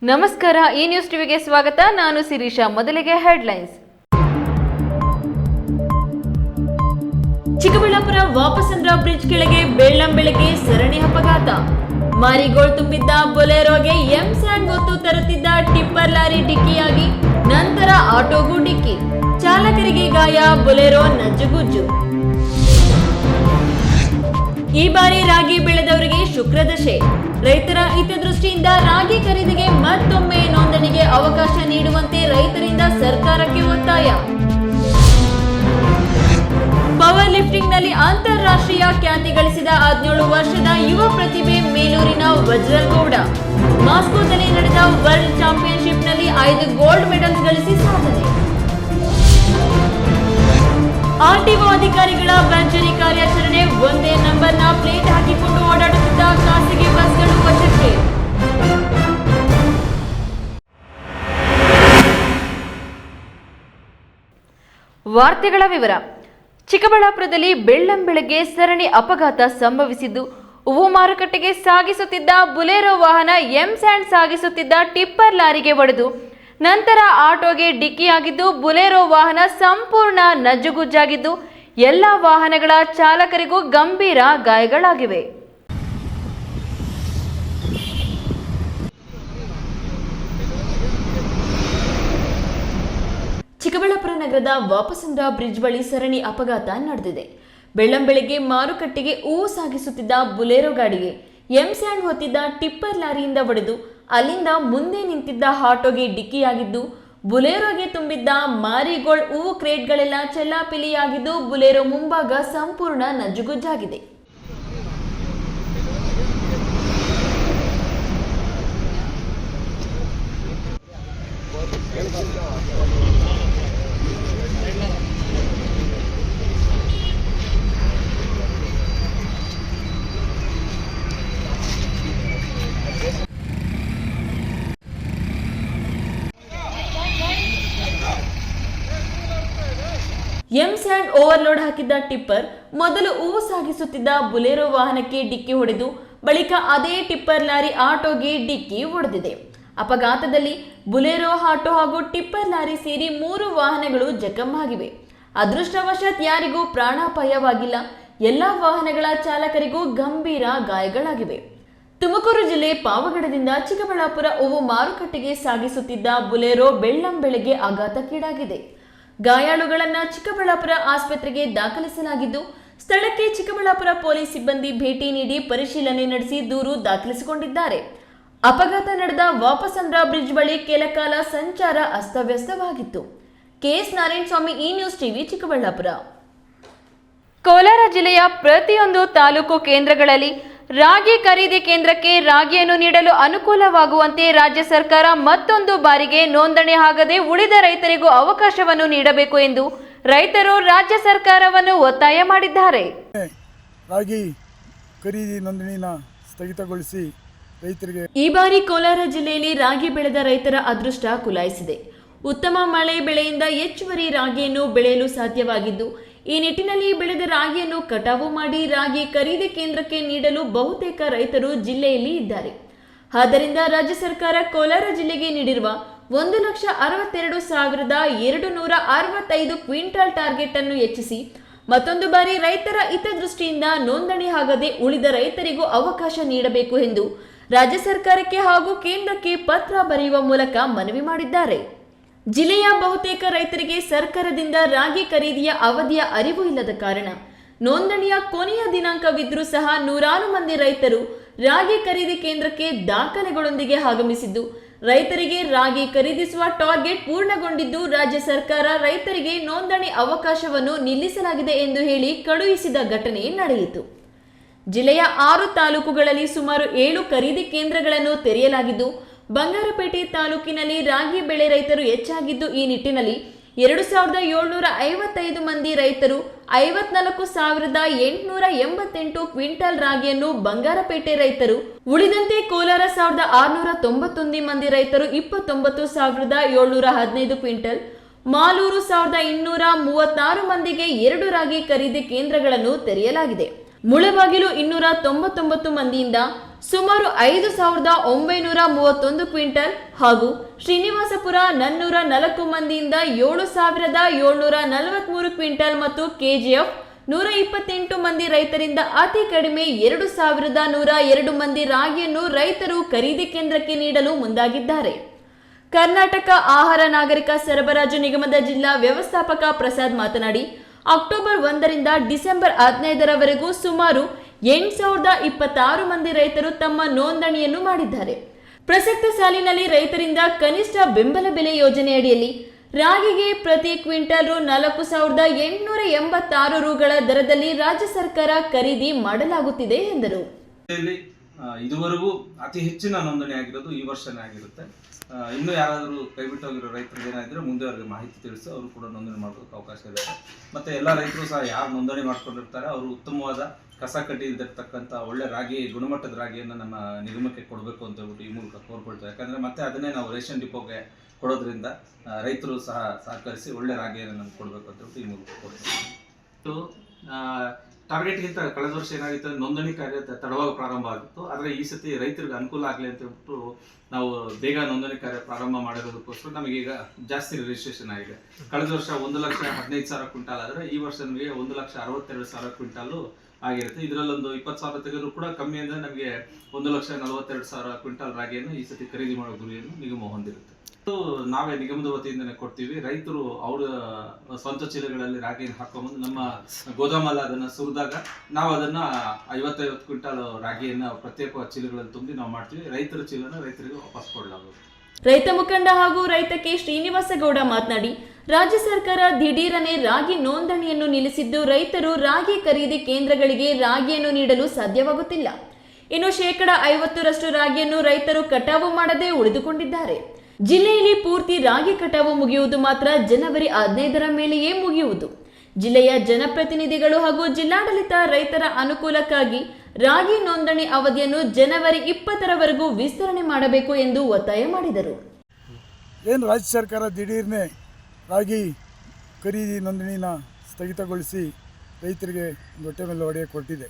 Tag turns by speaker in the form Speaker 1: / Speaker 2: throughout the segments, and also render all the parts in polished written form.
Speaker 1: ನಮಸ್ಕಾರ, ಈ ನ್ಯೂಸ್ ಟಿವಿಗೆ ಸ್ವಾಗತ. ನಾನು ಶಿರೀಷಾ. ಮೊದಲಿಗೆ ಹೆಡ್ಲೈನ್ಸ್. ಚಿಕ್ಕಬಳ್ಳಾಪುರ ವಾಪಸಂದ್ರ ಬ್ರಿಡ್ಜ್ ಕೆಳಗೆ ಬೆಳ್ಳಂಬೆಳಗ್ಗೆ ಸರಣಿ ಅಪಘಾತ. ಮಾರಿಗೋಲ್ಡ್ ತುಂಬಿದ್ದ ಬೊಲೆರೋಗೆ ಎಂ ಸ್ಯಾಂಡ್ ಹೊತ್ತು ತರುತ್ತಿದ್ದ ಟಿಪ್ಪರ್ ಲಾರಿ ಡಿಕ್ಕಿಯಾಗಿ ನಂತರ ಆಟೋಗೂ ಡಿಕ್ಕಿ. ಚಾಲಕರಿಗೆ ಗಾಯ, ಬೊಲೆರೋ ನಜ್ಜುಗುಜ್ಜು. ಈ ಬಾರಿ ರಾಗಿ ಬೆಳೆದವರಿಗೆ ಶುಕ್ರದಶೆ. ರೈತರ ಹಿತದೃಷ್ಟಿಯಿಂದ ರಾಗಿ ಖರೀದಿಗೆ ಮತ್ತೊಮ್ಮೆ ನೋಂದಣಿಗೆ ಅವಕಾಶ ನೀಡುವಂತೆ ರೈತರಿಂದ ಸರ್ಕಾರಕ್ಕೆ ಒತ್ತಾಯ. ಪವರ್ ಲಿಫ್ಟಿಂಗ್ ನಲ್ಲಿ ಅಂತಾರಾಷ್ಟ್ರೀಯ ಖ್ಯಾತಿ ಗಳಿಸಿದ 17 ವರ್ಷದ ಯುವ ಪ್ರತಿಭೆ ಮೇಲೂರಿನ ವಜ್ರಗೌಡ ಮಾಸ್ಕೋದಲ್ಲಿ ನಡೆದ ವರ್ಲ್ಡ್ ಚಾಂಪಿಯನ್ಶಿಪ್ ನಲ್ಲಿ 5 ಗೋಲ್ಡ್ ಮೆಡಲ್ಸ್ ಗಳಿಸಿ ಸಾಧನೆ. ಆರ್ಟಿಒ ಅಧಿಕಾರಿಗಳ ಭರ್ಜರಿ ಕಾರ್ಯಾಚರಣೆ. ಒಂದೇ ನಂಬರ್ನ ಪ್ಲೇಟ್ ಹಾಕಿಕೊಂಡು ಓಡಾಡುತ್ತಿದ್ದ ಖಾಸಗಿ ಬಸ್ಗಳು ವಶಕ್ಕೆ. ವಾರ್ತೆಗಳ ವಿವರ. ಚಿಕ್ಕಬಳ್ಳಾಪುರದಲ್ಲಿ ಬೆಳ್ಳಂಬೆಳಗ್ಗೆ ಸರಣಿ ಅಪಘಾತ ಸಂಭವಿಸಿದ್ದು, ಹೂವು ಮಾರುಕಟ್ಟೆಗೆ ಸಾಗಿಸುತ್ತಿದ್ದ ಬುಲೆರೋ ವಾಹನ ಎಂ ಸ್ಯಾಂಡ್ ಸಾಗಿಸುತ್ತಿದ್ದ ಟಿಪ್ಪರ್ ಲಾರಿಗೆ ಹೊಡೆದು ನಂತರ ಆಟೋಗೆ ಡಿಕ್ಕಿಯಾಗಿದ್ದು, ಬುಲೆರೋ ವಾಹನ ಸಂಪೂರ್ಣ ನಜ್ಜುಗುಜ್ಜಾಗಿದ್ದು, ಎಲ್ಲ ವಾಹನಗಳ ಚಾಲಕರಿಗೂ ಗಂಭೀರ ಗಾಯಗಳಾಗಿವೆ. ಚಿಕ್ಕಬಳ್ಳಾಪುರ ನಗರದ ವಾಪಸಂದ್ರ ಬ್ರಿಡ್ಜ್ ಬಳಿ ಸರಣಿ ಅಪಘಾತ ನಡೆದಿದೆ. ಬೆಳ್ಳಂಬೆಳಗ್ಗೆ ಮಾರುಕಟ್ಟೆಗೆ ಹೂವು ಸಾಗಿಸುತ್ತಿದ್ದ ಬುಲೆರೋ ಗಾಡಿಗೆ ಎಂ ಸ್ಯಾಂಡ್ ಹೊತ್ತಿದ್ದ ಟಿಪ್ಪರ್ ಲಾರಿಯಿಂದ ಹೊಡೆದು ಅಲ್ಲಿಂದ ಮುಂದೆ ನಿಂತಿದ್ದ ಆಟೋಗೆ ಡಿಕ್ಕಿಯಾಗಿದ್ದು, ಬುಲೆರೋಗೆ ತುಂಬಿದ್ದ ಮಾರಿಗೋಲ್ಡ್ ಹೂವು ಕ್ರೇಟ್ಗಳೆಲ್ಲ ಚೆಲ್ಲಾಪಿಲಿಯಾಗಿದ್ದು, ಬುಲೆರೋ ಮುಂಭಾಗ ಸಂಪೂರ್ಣ ನಜ್ಜುಗುಜ್ಜಾಗಿದೆ. ಎಂ ಸ್ಯಾಂಡ್ ಓವರ್ಲೋಡ್ ಹಾಕಿದ್ದ ಟಿಪ್ಪರ್ ಮೊದಲು ಹೂವು ಸಾಗಿಸುತ್ತಿದ್ದ ಬುಲೆರೋ ವಾಹನಕ್ಕೆ ಡಿಕ್ಕಿ ಹೊಡೆದು ಬಳಿಕ ಅದೇ ಟಿಪ್ಪರ್ ಲಾರಿ ಆಟೋಗೆ ಡಿಕ್ಕಿ ಹೊಡೆದಿದೆ. ಅಪಘಾತದಲ್ಲಿ ಬುಲೆರೋ, ಆಟೋ ಹಾಗೂ ಟಿಪ್ಪರ್ ಲಾರಿ ಸೇರಿ 3 ವಾಹನಗಳು ಜಖಂಆಗಿವೆ. ಅದೃಷ್ಟವಶಾತ್ ಯಾರಿಗೂ ಪ್ರಾಣಾಪಾಯವಾಗಿಲ್ಲ. ಎಲ್ಲಾ ವಾಹನಗಳ ಚಾಲಕರಿಗೂ ಗಂಭೀರ ಗಾಯಗಳಾಗಿವೆ. ತುಮಕೂರು ಜಿಲ್ಲೆ ಪಾವಗಡದಿಂದ ಚಿಕ್ಕಬಳ್ಳಾಪುರ ಹೂವು ಮಾರುಕಟ್ಟೆಗೆ ಸಾಗಿಸುತ್ತಿದ್ದ ಬುಲೆರೋ ಬೆಳ್ಳಂಬೆಳಗ್ಗೆ ಆಘಾತಕ್ಕೀಡಾಗಿದೆ. ಗಾಯಾಳುಗಳನ್ನ ಚಿಕ್ಕಬಳ್ಳಾಪುರ ಆಸ್ಪತ್ರೆಗೆ ದಾಖಲಿಸಲಾಗಿದ್ದು, ಸ್ಥಳಕ್ಕೆ ಚಿಕ್ಕಬಳ್ಳಾಪುರ ಪೊಲೀಸ್ ಸಿಬ್ಬಂದಿ ಭೇಟಿ ನೀಡಿ ಪರಿಶೀಲನೆ ನಡೆಸಿ ದೂರು ದಾಖಲಿಸಿಕೊಂಡಿದ್ದಾರೆ. ಅಪಘಾತ ನಡೆದ ವಾಪಸಂದ್ರ ಬ್ರಿಡ್ಜ್ ಬಳಿ ಕೆಲಕಾಲ ಸಂಚಾರ ಅಸ್ತವ್ಯಸ್ತವಾಗಿತ್ತು. ಕೆಎಸ್ ನಾರಾಯಣಸ್ವಾಮಿ, ಈ ನ್ಯೂಸ್ ಟಿವಿ, ಚಿಕ್ಕಬಳ್ಳಾಪುರ. ಕೋಲಾರ ಜಿಲ್ಲೆಯ ಪ್ರತಿಯೊಂದು ತಾಲೂಕು ಕೇಂದ್ರಗಳಲ್ಲಿ ರಾಗಿ ಖರೀದಿ ಕೇಂದ್ರಕ್ಕೆ ರಾಗಿಯನ್ನು ನೀಡಲು ಅನುಕೂಲವಾಗುವಂತೆ ರಾಜ್ಯ ಸರ್ಕಾರ ಮತ್ತೊಂದು ಬಾರಿಗೆ ನೋಂದಣಿ ಆಗದೆ ಉಳಿದ ರೈತರಿಗೂ ಅವಕಾಶವನ್ನು ನೀಡಬೇಕು ಎಂದು ರೈತರು ರಾಜ್ಯ ಸರ್ಕಾರವನ್ನು ಒತ್ತಾಯ ಮಾಡಿದ್ದಾರೆ.
Speaker 2: ರಾಗಿ ಖರೀದಿ ನೋಂದಣಿನ ಸ್ಥಗಿತಗೊಳಿಸಿ ರೈತರಿಗೆ.
Speaker 1: ಈ ಬಾರಿ ಕೋಲಾರ ಜಿಲ್ಲೆಯಲ್ಲಿ ರಾಗಿ ಬೆಳೆದ ರೈತರ ಅದೃಷ್ಟ ಕುಲಾಯಿಸಿದೆ. ಉತ್ತಮ ಮಳೆ ಬೆಳೆಯಿಂದ ಹೆಚ್ಚುವರಿ ರಾಗಿಯನ್ನು ಬೆಳೆಯಲು ಸಾಧ್ಯವಾಗಿದ್ದು, ಈ ನಿಟ್ಟಿನಲ್ಲಿ ಬೆಳೆದ ರಾಗಿಯನ್ನು ಕಟಾವು ಮಾಡಿ ರಾಗಿ ಖರೀದಿ ಕೇಂದ್ರಕ್ಕೆ ನೀಡಲು ಬಹುತೇಕ ರೈತರು ಜಿಲ್ಲೆಯಲ್ಲಿ ಇದ್ದಾರೆ. ಆದ್ದರಿಂದ ರಾಜ್ಯ ಸರ್ಕಾರ ಕೋಲಾರ ಜಿಲ್ಲೆಗೆ ನೀಡಿರುವ 1,62,265 ಕ್ವಿಂಟಾಲ್ ಟಾರ್ಗೆಟ್ ಅನ್ನು ಹೆಚ್ಚಿಸಿ ಮತ್ತೊಂದು ಬಾರಿ ರೈತರ ಹಿತದೃಷ್ಟಿಯಿಂದ ನೋಂದಣಿ ಆಗದೆ ಉಳಿದ ರೈತರಿಗೂ ಅವಕಾಶ ನೀಡಬೇಕು ಎಂದು ರಾಜ್ಯ ಸರ್ಕಾರಕ್ಕೆ ಹಾಗೂ ಕೇಂದ್ರಕ್ಕೆ ಪತ್ರ ಬರೆಯುವ ಮೂಲಕ ಮನವಿ ಮಾಡಿದ್ದಾರೆ. ಜಿಲ್ಲೆಯ ಬಹುತೇಕ ರೈತರಿಗೆ ಸರ್ಕಾರದಿಂದ ರಾಗಿ ಖರೀದಿಯ ಅವಧಿಯ ಅರಿವು ಇಲ್ಲದ ಕಾರಣ ನೋಂದಣಿಯ ಕೊನೆಯ ದಿನಾಂಕವಿದ್ರೂ ಸಹ ನೂರಾರು ಮಂದಿ ರೈತರು ರಾಗಿ ಖರೀದಿ ಕೇಂದ್ರಕ್ಕೆ ದಾಖಲೆಗಳೊಂದಿಗೆ ಆಗಮಿಸಿದ್ದು, ರೈತರಿಗೆ ರಾಗಿ ಖರೀದಿಸುವ ಟಾರ್ಗೆಟ್ ಪೂರ್ಣಗೊಂಡಿದ್ದು, ರಾಜ್ಯ ಸರ್ಕಾರ ರೈತರಿಗೆ ನೋಂದಣಿ ಅವಕಾಶವನ್ನು ನಿಲ್ಲಿಸಲಾಗಿದೆ ಎಂದು ಹೇಳಿ ಕಳುಹಿಸಿದ ಘಟನೆ ನಡೆಯಿತು. ಜಿಲ್ಲೆಯ 6 ತಾಲೂಕುಗಳಲ್ಲಿ ಸುಮಾರು 7 ಖರೀದಿ ಕೇಂದ್ರಗಳನ್ನು ತೆರೆಯಲಾಗಿದ್ದು, ಬಂಗಾರಪೇಟೆ ತಾಲೂಕಿನಲ್ಲಿ ರಾಗಿ ಬೆಳೆ ರೈತರು ಹೆಚ್ಚಾಗಿದ್ದು, ಈ ನಿಟ್ಟಿನಲ್ಲಿ 2,755 ಮಂದಿ ರೈತರು 54,888 ಕ್ವಿಂಟಾಲ್ ರಾಗಿಯನ್ನು ಬಂಗಾರಪೇಟೆ ರೈತರು, ಉಳಿದಂತೆ ಕೋಲಾರ 1,691 ಮಂದಿ ರೈತರು 29,715 ಕ್ವಿಂಟಲ್, ಮಾಲೂರು 1,236 ಮಂದಿಗೆ 2 ರಾಗಿ ಖರೀದಿ ಕೇಂದ್ರಗಳನ್ನು ತೆರೆಯಲಾಗಿದೆ. ಮುಳಬಾಗಿಲು 299 ಮಂದಿಯಿಂದ ಸುಮಾರು 5,931 ಕ್ವಿಂಟಲ್ ಹಾಗೂ ಶ್ರೀನಿವಾಸಪುರ 404 ಮಂದಿಯಿಂದ 7,743 ಕ್ವಿಂಟಲ್ ಮತ್ತು ಕೆಜಿಎಫ್ 128 ಮಂದಿ ರೈತರಿಂದ ಅತಿ ಕಡಿಮೆ 2,102 ಮಂದಿ ರಾಗಿಯನ್ನು ರೈತರು ಖರೀದಿ ಕೇಂದ್ರಕ್ಕೆ ನೀಡಲು ಮುಂದಾಗಿದ್ದಾರೆ. ಕರ್ನಾಟಕ ಆಹಾರ ನಾಗರಿಕ ಸರಬರಾಜು ನಿಗಮದ ಜಿಲ್ಲಾ ವ್ಯವಸ್ಥಾಪಕ ಪ್ರಸಾದ್ ಮಾತನಾಡಿ, ಅಕ್ಟೋಬರ್ 1ರಿಂದ ಡಿಸೆಂಬರ್ 15ರವರೆಗೂ ಸುಮಾರು 8,026 ಮಂದಿ ರೈತರು ತಮ್ಮ ನೋಂದಣಿಯನ್ನು ಮಾಡಿದ್ದಾರೆ. ಪ್ರಸಕ್ತ ಸಾಲಿನಲ್ಲಿ ರೈತರಿಂದ ಕನಿಷ್ಠ ಬೆಂಬಲ ಬೆಲೆ ಯೋಜನೆಯಡಿಯಲ್ಲಿ ರಾಗಿಗೆ ಪ್ರತಿ ಕ್ವಿಂಟಲ್ 4,886 ರುಗಳ ದರದಲ್ಲಿ ರಾಜ್ಯ ಸರ್ಕಾರ ಖರೀದಿ ಮಾಡಲಾಗುತ್ತಿದೆ ಎಂದರು.
Speaker 3: ಇದುವರೆಗೂ ಅತಿ ಹೆಚ್ಚಿನ ನೋಂದಣಿ ಆಗಿರೋದು ಈ ವರ್ಷನೇ ಆಗಿರುತ್ತೆ. ಇನ್ನೂ ಯಾರಾದರೂ ಕೈಬಿಟ್ಟು ಹೋಗಿರೋ ರೈತರು ಏನಾದ್ರೆ ಮುಂದೆ ಅವರಿಗೆ ಮಾಹಿತಿ ತಿಳಿಸಿ ಅವರು ಕೂಡ ನೋಂದಣಿ ಮಾಡೋದಕ್ಕೆ ಅವಕಾಶ ಇರುತ್ತೆ. ಮತ್ತು ಎಲ್ಲ ರೈತರು ಸಹ ಯಾರು ನೋಂದಣಿ ಮಾಡ್ಕೊಂಡಿರ್ತಾರೆ ಅವರು ಉತ್ತಮವಾದ ಕಸ ಕಡ್ಡಿ ಇದ್ದಿರ್ತಕ್ಕಂಥ ಒಳ್ಳೆ ರಾಗಿ, ಗುಣಮಟ್ಟದ ರಾಗಿಯನ್ನು ನಮ್ಮ ನಿಗಮಕ್ಕೆ ಕೊಡಬೇಕು ಅಂತ ಹೇಳ್ಬಿಟ್ಟು ಈ ಮೂಲಕ ಕೋರ್ಕೊಳ್ತಾರೆ. ಯಾಕಂದರೆ ಮತ್ತೆ ಅದನ್ನೇ ನಾವು ರೇಷನ್ ಡಿಪೋಗೆ ಕೊಡೋದ್ರಿಂದ ರೈತರು ಸಹ ಸಹಕರಿಸಿ ಒಳ್ಳೆ ರಾಗಿಯನ್ನು ನಮ್ಗೆ ಕೊಡಬೇಕು ಅಂತ ಹೇಳ್ಬಿಟ್ಟು ಈ ಮೂಲಕ ಕೊಡ್ತೀವಿ. ಟಾರ್ಗೆಟ್ಗಿಂತ ಕಳೆದ ವರ್ಷ ಏನಾಗಿತ್ತು, ನೋಂದಣಿ ಕಾರ್ಯ ತಡವಾಗಿ ಪ್ರಾರಂಭ ಆಗಿತ್ತು. ಆದರೆ ಈ ಸತಿ ರೈತರಿಗೆ ಅನುಕೂಲ ಆಗಲಿ ಅಂತ ಹೇಳ್ಬಿಟ್ಟು ನಾವು ಬೇಗ ನೋಂದಣಿ ಕಾರ್ಯ ಪ್ರಾರಂಭ ಮಾಡಿರೋದಕ್ಕೋಸ್ಕರ ನಮಗೀಗ ಜಾಸ್ತಿ ರಿಜಿಸ್ಟ್ರೇಷನ್ ಆಗಿದೆ. ಕಳೆದ ವರ್ಷ 1,15,000 ಕ್ವಿಂಟಾಲ್ ಆದರೆ ಈ ವರ್ಷ ನಮಗೆ 1,62,000 ಕ್ವಿಂಟಾಲು ಆಗಿರುತ್ತೆ. ಇದರಲ್ಲೊಂದು 20,000 ತೆಗೆದರೂ ಕೂಡ ಕಮ್ಮಿ ಅಂದರೆ ನಮಗೆ 1,42,000 ಕ್ವಿಂಟಾಲ್ ರಾಗಿಯನ್ನು ಈ ಸತಿ ಖರೀದಿ ಮಾಡೋ ಗುರಿಯನ್ನು ನಿಗಮ ಹೊಂದಿರುತ್ತೆ. ನಾವೇ ನಿಗಮದ ವತಿಯಿಂದನೇ ಕೊಡ್ತೀವಿ. ರೈತರು ಅವರ ಸ್ವಂತ ಚೀಲಗಳಲ್ಲಿ ರಾಗಿಯನ್ನು ಹಾಕೊಂಡ್ಬಂದು ನಮ್ಮ ಗೋದಾಮಲ್ಲಿ ಅದನ್ನು ಸುರಿದಾಗ ನಾವು ಅದನ್ನು 50 ಕ್ವಿಂಟಾಲ್ ರಾಗಿಯನ್ನು ಪ್ರತ್ಯೇಕ ಚೀಲಗಳಲ್ಲಿ ತುಂಬಿ ನಾವು ಮಾಡ್ತೀವಿ. ರೈತರ ಚೀಲನ ರೈತರಿಗೆ ವಾಪಸ್ ಕೊಡಲಾಗುವುದು.
Speaker 1: ರೈತ ಮುಖಂಡ ಹಾಗೂ ರೈತ ಕೆ ಶ್ರೀನಿವಾಸಗೌಡ ಮಾತನಾಡಿ, ರಾಜ್ಯ ಸರ್ಕಾರ ದಿಢೀರನೆ ರಾಗಿ ನೋಂದಣಿಯನ್ನು ನಿಲ್ಲಿಸಿದ್ದು ರೈತರು ರಾಗಿ ಖರೀದಿ ಕೇಂದ್ರಗಳಿಗೆ ರಾಗಿಯನ್ನು ನೀಡಲು ಸಾಧ್ಯವಾಗುತ್ತಿಲ್ಲ. ಇನ್ನು 50% ರಾಗಿಯನ್ನು ರೈತರು ಕಟಾವು ಮಾಡದೆ ಉಳಿದುಕೊಂಡಿದ್ದಾರೆ. ಜಿಲ್ಲೆಯಲ್ಲಿ ಪೂರ್ತಿ ರಾಗಿ ಕಟಾವು ಮುಗಿಯುವುದು ಮಾತ್ರ ಜನವರಿ 15ರ ಮೇಲೆಯೇ ಮುಗಿಯುವುದು. ಜಿಲ್ಲೆಯ ಜನಪ್ರತಿನಿಧಿಗಳು ಹಾಗೂ ಜಿಲ್ಲಾಡಳಿತ ರೈತರ ಅನುಕೂಲಕ್ಕಾಗಿ ರಾಗಿ ನೋಂದಣಿ ಅವಧಿಯನ್ನು ಜನವರಿ 20ರವರೆಗೂ ವಿಸ್ತರಣೆ ಮಾಡಬೇಕು ಎಂದು ಒತ್ತಾಯ ಮಾಡಿದರು.
Speaker 2: ಏನು ರಾಜ್ಯ ಸರ್ಕಾರ ದಿಢೀರ್ನೆ ರಾಗಿ ಖರೀದಿ ನೋಂದಣಿನ ಸ್ಥಗಿತಗೊಳಿಸಿ ರೈತರಿಗೆ ಹೊಟ್ಟೆ ಮೇಲೆ ಹೊಡೆಯ ಕೊಟ್ಟಿದೆ.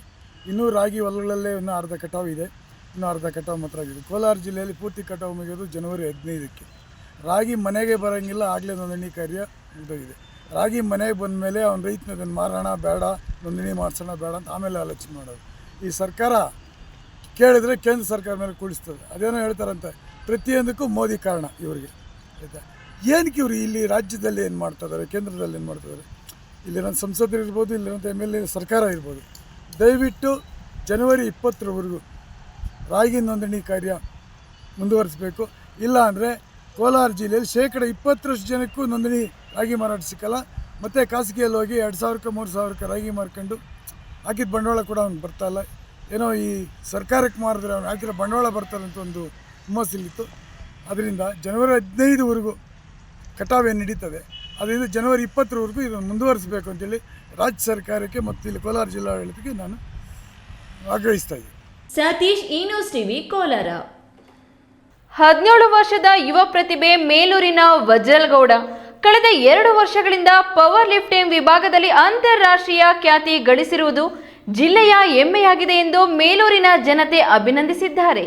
Speaker 2: ಇನ್ನೂ ರಾಗಿ ಹೊಲಗಳಲ್ಲೇ ಇನ್ನೂ ಅರ್ಧ ಕಟಾವು ಇದೆ, ಇನ್ನೂ ಅರ್ಧ ಕಟಾವು ಮಾತ್ರ ಆಗಿದೆ. ಕೋಲಾರ ಜಿಲ್ಲೆಯಲ್ಲಿ ಪೂರ್ತಿ ಕಟಾವು ಮುಗಿಯೋದು ಜನವರಿ 15ಕ್ಕೆ. ರಾಗಿ ಮನೆಗೆ ಬರೋಂಗಿಲ್ಲ, ಆಗಲೇ ನೋಂದಣಿ ಕಾರ್ಯ ಮುಗಿದೋಗಿದೆ. ರಾಗಿ ಮನೆಗೆ ಬಂದ ಮೇಲೆ ಅವ್ನು ರೈತನ ಅದನ್ನು ಮಾರೋಣ ಬೇಡ, ನೋಂದಣಿ ಮಾಡಿಸೋಣ ಬೇಡ ಅಂತ ಆಮೇಲೆ ಆಲೋಚನೆ ಮಾಡೋದು. ಈ ಸರ್ಕಾರ ಕೇಳಿದ್ರೆ ಕೇಂದ್ರ ಸರ್ಕಾರ ಮೇಲೆ ಕೂಡಿಸ್ತದೆ. ಅದೇನೋ ಹೇಳ್ತಾರಂತೆ, ಪ್ರತಿಯೊಂದಕ್ಕೂ ಮೋದಿ ಕಾರಣ ಇವರಿಗೆ. ಆಯಿತಾ, ಏನಕ್ಕೆ ಇವರು ಇಲ್ಲಿ ರಾಜ್ಯದಲ್ಲಿ ಏನು ಮಾಡ್ತಾಯಿದ್ದಾರೆ, ಕೇಂದ್ರದಲ್ಲಿ ಏನು ಮಾಡ್ತಾಯಿದ್ದಾರೆ, ಇಲ್ಲಿರೋ ಸಂಸದರು ಇರ್ಬೋದು, ಇಲ್ಲಿರೋಂಥ MLA ಸರ್ಕಾರ ಇರ್ಬೋದು, ದಯವಿಟ್ಟು ಜನವರಿ 20ರವರೆಗೂ ರಾಗಿ ನೋಂದಣಿ ಕಾರ್ಯ ಮುಂದುವರಿಸಬೇಕು. ಇಲ್ಲ ಅಂದರೆ ಕೋಲಾರ ಜಿಲ್ಲೆಯಲ್ಲಿ 20% ಜನಕ್ಕೂ ನೋಂದಣಿ ರಾಗಿ ಮಾರಾಟ ಸಿಕ್ಕಲ್ಲ. ಮತ್ತು ಖಾಸಗಿಯಲ್ಲಿ ಹೋಗಿ 2,000ಕ್ಕೆ 3,000ಕ್ಕೆ ರಾಗಿ ಮಾರ್ಕೊಂಡು ಹಾಕಿದ ಬಂಡವಾಳ ಕೂಡ ಅವ್ನು ಬರ್ತಾಯಿಲ್ಲ. ಏನೋ ಈ ಸರ್ಕಾರಕ್ಕೆ ಮಾರಿದ್ರೆ ಅವ್ನು ಹಾಕಿರೋ ಬಂಡವಾಳ ಬರ್ತಾರೆ ಅಂತ ಒಂದು ಹುಮ್ಮಸ್ಸಿಲ್ಲಿತ್ತು. ಅದರಿಂದ ಜನವರಿ 15ವರೆಗೂ ಕಟಾವೇನು ನಡೀತದೆ, ಅದರಿಂದ ಜನವರಿ 20ರವರೆಗೂ ಇದನ್ನು ಮುಂದುವರಿಸಬೇಕು ಅಂತೇಳಿ ರಾಜ್ಯ ಸರ್ಕಾರಕ್ಕೆ ಮತ್ತು ಇಲ್ಲಿ ಕೋಲಾರ ಜಿಲ್ಲಾಡಳಿತಕ್ಕೆ ನಾನು ಆಗ್ರಹಿಸ್ತಾ ಇದ್ದೀನಿ.
Speaker 1: Satish, news TV, Kolar. 17 ವರ್ಷದ ಯುವ ಪ್ರತಿಭೆ ಮೇಲೂರಿನ ವಜ್ರಲ್ಗೌಡ ಕಳೆದ 2 ವರ್ಷಗಳಿಂದ ಪವರ್ ಲಿಫ್ಟಿಂಗ್ ವಿಭಾಗದಲ್ಲಿ ಅಂತಾರಾಷ್ಟ್ರೀಯ ಖ್ಯಾತಿ ಗಳಿಸಿರುವುದು ಜಿಲ್ಲೆಯ ಹೆಮ್ಮೆಯಾಗಿದೆ ಎಂದು ಮೇಲೂರಿನ ಜನತೆ ಅಭಿನಂದಿಸಿದ್ದಾರೆ.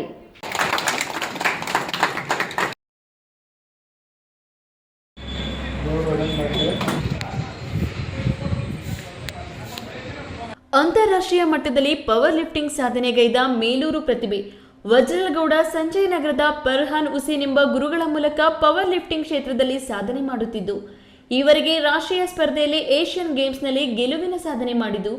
Speaker 1: ಅಂತಾರಾಷ್ಟ್ರೀಯ ಮಟ್ಟದಲ್ಲಿ ಪವರ್ ಲಿಫ್ಟಿಂಗ್ ಸಾಧನೆಗೈದ ಮೇಲೂರು ಪ್ರತಿಭೆ ವಜ್ರಲ್ಗೌಡ ಸಂಜಯ್ ನಗರದ ಫರ್ಹಾನ್ ಹುಸೇನ್ ಎಂಬ ಗುರುಗಳ ಮೂಲಕ ಪವರ್ ಲಿಫ್ಟಿಂಗ್ ಕ್ಷೇತ್ರದಲ್ಲಿ ಸಾಧನೆ ಮಾಡುತ್ತಿದ್ದು, ಈವರೆಗೆ ರಾಷ್ಟ್ರೀಯ ಸ್ಪರ್ಧೆಯಲ್ಲಿ ಏಷ್ಯನ್ ಗೇಮ್ಸ್ನಲ್ಲಿ ಗೆಲುವಿನ ಸಾಧನೆ ಮಾಡಿದ್ದು,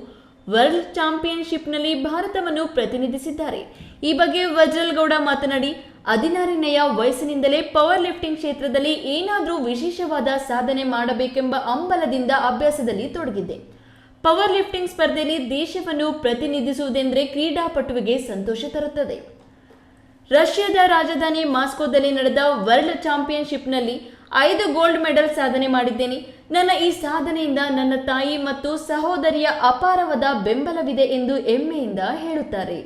Speaker 1: ವರ್ಲ್ಡ್ ಚಾಂಪಿಯನ್ಶಿಪ್ನಲ್ಲಿ ಭಾರತವನ್ನು ಪ್ರತಿನಿಧಿಸಿದ್ದಾರೆ. ಈ ಬಗ್ಗೆ ವಜ್ರಲ್ಗೌಡ ಮಾತನಾಡಿ, 16ನೆಯ ವಯಸ್ಸಿನಿಂದಲೇ ಪವರ್ ಲಿಫ್ಟಿಂಗ್ ಕ್ಷೇತ್ರದಲ್ಲಿ ಏನಾದರೂ ವಿಶೇಷವಾದ ಸಾಧನೆ ಮಾಡಬೇಕೆಂಬ ಹಂಬಲದಿಂದ ಅಭ್ಯಾಸದಲ್ಲಿ ತೊಡಗಿದ್ದೆ. ಪವರ್ ಲಿಫ್ಟಿಂಗ್ ಸ್ಪರ್ಧೆಯಲ್ಲಿ ದೇಶವನ್ನು ಪ್ರತಿನಿಧಿಸುವುದೆಂದರೆ ಕ್ರೀಡಾಪಟುವಿಗೆ ಸಂತೋಷ ತರುತ್ತದೆ. ರಷ್ಯಾದ ರಾಜಧಾನಿ ಮಾಸ್ಕೋದಲ್ಲಿ ನಡೆದ ವರ್ಲ್ಡ್ ಚಾಂಪಿಯನ್ಶಿಪ್ನಲ್ಲಿ 5 ಗೋಲ್ಡ್ ಮೆಡಲ್ ಸಾಧನೆ ಮಾಡಿದ್ದೇನೆ. ನನ್ನ ಈ ಸಾಧನೆಯಿಂದ ನನ್ನ ತಾಯಿ ಮತ್ತು ಸಹೋದರಿಯ ಅಪಾರವಾದ ಬೆಂಬಲವಿದೆ ಎಂದು ಹೆಮ್ಮೆಯಿಂದ ಹೇಳುತ್ತಾರೆ.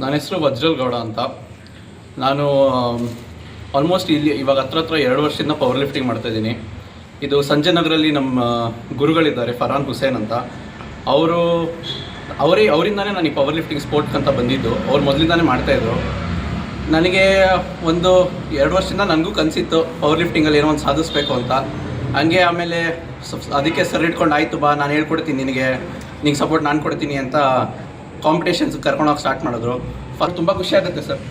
Speaker 4: ನನ್ನ ಹೆಸರು ವಜ್ರಲ್ಗೌಡ ಅಂತ. ನಾನು ಆಲ್ಮೋಸ್ಟ್ ಇವಾಗ ಹತ್ರ 2 ವರ್ಷದಿಂದ ಪವರ್ ಲಿಫ್ಟಿಂಗ್ ಮಾಡ್ತಾಯಿದ್ದೀನಿ. ಇದು ಸಂಜಯ್ ನಗರಲ್ಲಿ ನಮ್ಮ ಗುರುಗಳಿದ್ದಾರೆ, ಫರ್ಹಾನ್ ಹುಸೇನ್ ಅಂತ. ಅವರು ಅವರಿಂದನೇ ನಾನು ಈ ಪವರ್ ಲಿಫ್ಟಿಂಗ್ ಸ್ಪೋರ್ಟ್ಸ್ ಅಂತ ಬಂದಿದ್ದು. ಅವ್ರು ಮೊದಲಿಂದಾನೇ ಮಾಡ್ತಾಯಿದ್ರು. ನನಗೆ 1-2 ವರ್ಷದಿಂದ ನನಗೂ ಕನಸಿತ್ತು ಪವರ್ ಲಿಫ್ಟಿಂಗಲ್ಲಿ ಏನೋ ಒಂದು ಸಾಧಿಸ್ಬೇಕು ಅಂತ. ಹಂಗೆ ಆಮೇಲೆ ಅದಕ್ಕೆ ಸರ್ ಇಟ್ಕೊಂಡು ಆಯಿತು ಬಾ ನಾನು ಹೇಳ್ಕೊಡ್ತೀನಿ ನಿನಗೆ ಸಪೋರ್ಟ್ ನಾನು ಕೊಡ್ತೀನಿ ಅಂತ ಕಾಂಪಿಟೇಷನ್ಸ್ ಕರ್ಕೊಂಡೋಗಿ ಸ್ಟಾರ್ಟ್ ಮಾಡಿದ್ರು. ಫಸ್ಟ್ ತುಂಬ ಖುಷಿ ಆಗುತ್ತೆ ಸರ್.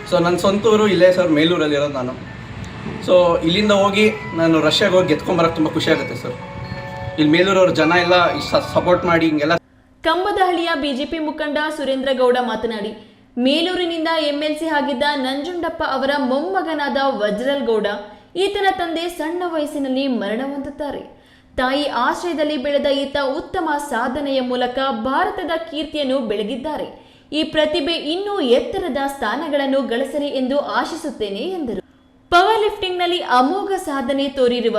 Speaker 4: ಸೊ ನನ್ನ ಸ್ವಂತೂರು ಇಲ್ಲೇ ಸರ್, ಮೇಲೂರಲ್ಲಿರೋದು ನಾನು. ಸೊ ಇಲ್ಲಿಂದ ಹೋಗಿ ನಾನು ರಷ್ಯಾಗೆ ಹೋಗಿ ಗೆದ್ಕೊಂಬರೋಕ್ಕೆ ತುಂಬ ಖುಷಿ ಆಗುತ್ತೆ ಸರ್. ಇಲ್ಲಿ ಮೇಲೂರವ್ರ ಜನ ಎಲ್ಲ ಸಪೋರ್ಟ್ ಮಾಡಿ ಹಿಂಗೆಲ್ಲ.
Speaker 1: ಕಂಬದಹಳ್ಳಿಯ ಬಿಜೆಪಿ ಮುಖಂಡ ಸುರೇಂದ್ರ ಗೌಡ ಮಾತನಾಡಿ, ಮೇಲೂರಿನಿಂದ ಎಂಎಲ್ಸಿ ಆಗಿದ್ದ ನಂಜುಂಡಪ್ಪ ಅವರ ಮೊಮ್ಮಗನಾದ ವಜ್ರಲ್ ಗೌಡ, ಈತನ ತಂದೆ ಸಣ್ಣ ವಯಸ್ಸಿನಲ್ಲಿ ಮರಣ ಹೊಂದುತ್ತಾರೆ. ತಾಯಿ ಆಶ್ರಯದಲ್ಲಿ ಬೆಳೆದ ಈತ ಉತ್ತಮ ಸಾಧನೆಯ ಮೂಲಕ ಭಾರತದ ಕೀರ್ತಿಯನ್ನು ಬೆಳಗಿದ್ದಾರೆ. ಈ ಪ್ರತಿಭೆ ಇನ್ನೂ ಎತ್ತರದ ಸ್ಥಾನಗಳನ್ನು ಗಳಿಸಲಿ ಎಂದು ಆಶಿಸುತ್ತೇನೆ ಎಂದರು. ಪವರ್ ಲಿಫ್ಟಿಂಗ್ನಲ್ಲಿ ಅಮೋಘ ಸಾಧನೆ ತೋರಿರುವ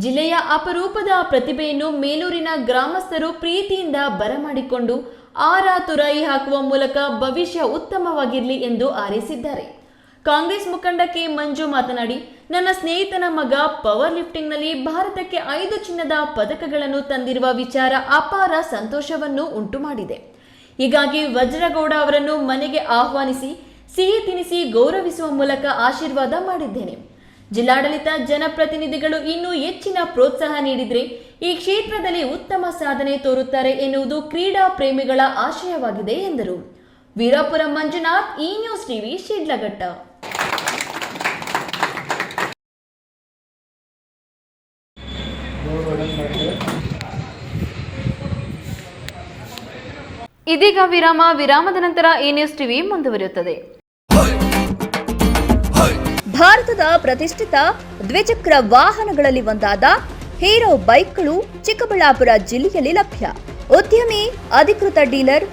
Speaker 1: ಜಿಲ್ಲೆಯ ಅಪರೂಪದ ಪ್ರತಿಭೆಯನ್ನು ಮೇಲೂರಿನ ಗ್ರಾಮಸ್ಥರು ಪ್ರೀತಿಯಿಂದ ಬರಮಾಡಿಕೊಂಡು ತುರಾಯಿ ಹಾಕುವ ಮೂಲಕ ಭವಿಷ್ಯ ಉತ್ತಮವಾಗಿರಲಿ ಎಂದು ಹಾರೈಸಿದ್ದಾರೆ. ಕಾಂಗ್ರೆಸ್ ಮುಖಂಡ ಕೆ ಮಂಜು ಮಾತನಾಡಿ, ನನ್ನ ಸ್ನೇಹಿತನ ಮಗ ಪವರ್ ಲಿಫ್ಟಿಂಗ್ನಲ್ಲಿ ಭಾರತಕ್ಕೆ 5 ಚಿನ್ನದ ಪದಕಗಳನ್ನು ತಂದಿರುವ ವಿಚಾರ ಅಪಾರ ಸಂತೋಷವನ್ನು ಉಂಟು ಮಾಡಿದೆ. ಹೀಗಾಗಿ ವಜ್ರಗೌಡ ಅವರನ್ನು ಮನೆಗೆ ಆಹ್ವಾನಿಸಿ ಸಿಹಿ ತಿನಿಸಿ ಗೌರವಿಸುವ ಮೂಲಕ ಆಶೀರ್ವಾದ ಮಾಡಿದ್ದೇನೆ. ಜಿಲ್ಲಾಡಳಿತ, ಜನಪ್ರತಿನಿಧಿಗಳು ಇನ್ನೂ ಹೆಚ್ಚಿನ ಪ್ರೋತ್ಸಾಹ ನೀಡಿದರೆ ಈ ಕ್ಷೇತ್ರದಲ್ಲಿ ಉತ್ತಮ ಸಾಧನೆ ತೋರುತ್ತಾರೆ ಎನ್ನುವುದು ಕ್ರೀಡಾ ಪ್ರೇಮಿಗಳ ಆಶಯವಾಗಿದೆ ಎಂದರು. ವೀರಾಪುರ ಮಂಜುನಾಥ್, ಈ ನ್ಯೂಸ್ ಟಿವಿ, ಶಿಡ್ಲಘಟ್ಟ. ಇದೀಗ ವಿರಾಮದ ನಂತರ ಈ ನ್ಯೂಸ್ ಟಿವಿ ಮುಂದುವರಿಯುತ್ತದೆ.
Speaker 5: ಭಾರತದ ಪ್ರತಿಷ್ಠಿತ ದ್ವಿಚಕ್ರ ವಾಹನಗಳಲ್ಲಿ ಒಂದಾದ ಹೀರೋ ಬೈಕ್ಗಳು ಚಿಕ್ಕಬಳ್ಳಾಪುರ ಜಿಲ್ಲೆಯಲ್ಲಿ ಲಭ್ಯ. ಉದ್ಯಮಿ ಅಧಿಕೃತ ಡೀಲರ್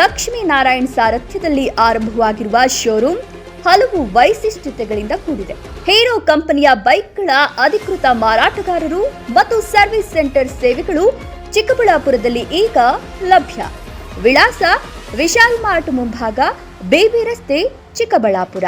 Speaker 5: ಲಕ್ಷ್ಮೀನಾರಾಯಣ್ ಸಾರಥ್ಯದಲ್ಲಿ ಆರಂಭವಾಗಿರುವ ಶೋರೂಮ್ ಹಲವು ವೈಶಿಷ್ಟ್ಯತೆಗಳಿಂದ ಕೂಡಿದೆ. ಹೀರೋ ಕಂಪನಿಯ ಬೈಕ್ಗಳ ಅಧಿಕೃತ ಮಾರಾಟಗಾರರು ಮತ್ತು ಸರ್ವಿಸ್ ಸೆಂಟರ್ ಸೇವೆಗಳು ಚಿಕ್ಕಬಳ್ಳಾಪುರದಲ್ಲಿ ಈಗ ಲಭ್ಯ. ವಿಳಾಸ: ವಿಶಾಲ್ ಮಾರ್ಟ್ ಮುಂಭಾಗ, ಬೇಬಿ ರಸ್ತೆ, ಚಿಕ್ಕಬಳ್ಳಾಪುರ.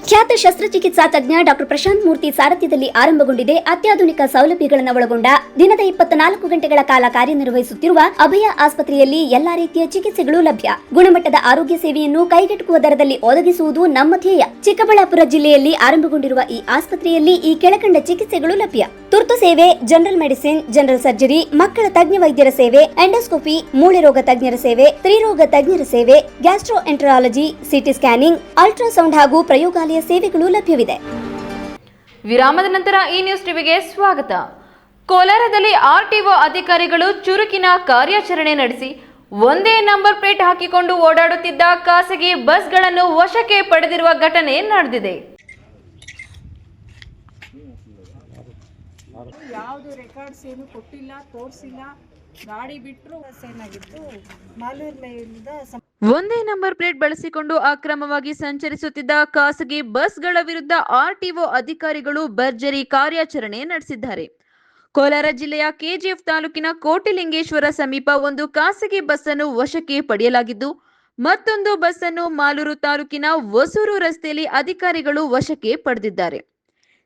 Speaker 6: ಖ್ಯಾತ ಶಸ್ತ್ರಚಿಕಿತ್ಸಾ ತಜ್ಞ ಡಾಕ್ಟರ್ ಪ್ರಶಾಂತ್ ಮೂರ್ತಿ ಸಾರಥ್ಯದಲ್ಲಿ ಆರಂಭಗೊಂಡಿದೆ. ಅತ್ಯಾಧುನಿಕ ಸೌಲಭ್ಯಗಳನ್ನು ಒಳಗೊಂಡ ದಿನದ 24 ಗಂಟೆಗಳ ಕಾಲ ಕಾರ್ಯನಿರ್ವಹಿಸುತ್ತಿರುವ ಅಭಯ ಆಸ್ಪತ್ರೆಯಲ್ಲಿ ಎಲ್ಲಾ ರೀತಿಯ ಚಿಕಿತ್ಸೆಗಳು ಲಭ್ಯ. ಗುಣಮಟ್ಟದ ಆರೋಗ್ಯ ಸೇವೆಯನ್ನು ಕೈಗೆಟುಕುವ ದರದಲ್ಲಿ ಒದಗಿಸುವುದು ನಮ್ಮ ಧ್ಯೇಯ. ಚಿಕ್ಕಬಳ್ಳಾಪುರ ಜಿಲ್ಲೆಯಲ್ಲಿ ಆರಂಭಗೊಂಡಿರುವ ಈ ಆಸ್ಪತ್ರೆಯಲ್ಲಿ ಈ ಕೆಳಕಂಡ ಚಿಕಿತ್ಸೆಗಳು ಲಭ್ಯ: ತುರ್ತು ಸೇವೆ, ಜನರಲ್ ಮೆಡಿಸಿನ್, ಜನರಲ್ ಸರ್ಜರಿ, ಮಕ್ಕಳ ತಜ್ಞ ವೈದ್ಯರ ಸೇವೆ, ಎಂಡೋಸ್ಕೋಪಿ, ಮೂಳೆ ರೋಗ ತಜ್ಞರ ಸೇವೆ, ಸ್ತ್ರೀರೋಗ ತಜ್ಞರ ಸೇವೆ, gastro enterology, CT scanning, ultrasound ಹಾಗೂ ಪ್ರಯೋಗಾಲಯ ಸೇವೆಗಳು ಲಭ್ಯವಿದೆ.
Speaker 1: ವಿರಾಮದ ನಂತರ ಈ ನ್ಯೂಸ್ ಟಿವಿಗೆ ಸ್ವಾಗತ. ಕೋಲಾರದಲ್ಲಿ ಆರ್ಟಿಒ ಅಧಿಕಾರಿಗಳು ಚುರುಕಿನ ಕಾರ್ಯಾಚರಣೆ ನಡೆಸಿ ಒಂದೇ ನಂಬರ್ ಪ್ಲೇಟ್ ಹಾಕಿಕೊಂಡು ಓಡಾಡುತ್ತಿದ್ದ ಖಾಸಗಿ ಬಸ್ಗಳನ್ನು ವಶಕ್ಕೆ ಪಡೆದಿರುವ ಘಟನೆ ನಡೆದಿದೆ.
Speaker 7: ಯಾವುದು ರೆಕಾರ್ಡ್ಸ್ ಏನು ಕೊಟ್ಟಿಲ್ಲ, ತೋರಿಸಿಲ್ಲ. ಗಾಡಿ ಬಿಟ್ಟರು ಏನಾಗಿತ್ತು, ಮಾಲೂರು ಮೇಲಿಂದ
Speaker 1: ಒಂದೇ ನಂಬರ್ ಪ್ಲೇಟ್ ಬಳಸಿಕೊಂಡು ಅಕ್ರಮವಾಗಿ ಸಂಚರಿಸುತ್ತಿದ್ದ ಖಾಸಗಿ ಬಸ್ಗಳ ವಿರುದ್ಧ ಆರ್ಟಿಒ ಅಧಿಕಾರಿಗಳು ಭರ್ಜರಿ ಕಾರ್ಯಾಚರಣೆ ನಡೆಸಿದ್ದಾರೆ. ಕೋಲಾರ ಜಿಲ್ಲೆಯ ಕೆಜಿಎಫ್ ತಾಲೂಕಿನ ಕೋಟಿಲಿಂಗೇಶ್ವರ ಸಮೀಪ ಒಂದು ಖಾಸಗಿ ಬಸ್ ಅನ್ನು ವಶಕ್ಕೆ ಪಡೆಯಲಾಗಿದ್ದು, ಮತ್ತೊಂದು ಬಸ್ ಅನ್ನು ಮಾಲೂರು ತಾಲೂಕಿನ ಹೊಸೂರು ರಸ್ತೆಯಲ್ಲಿ ಅಧಿಕಾರಿಗಳು ವಶಕ್ಕೆ ಪಡೆದಿದ್ದಾರೆ.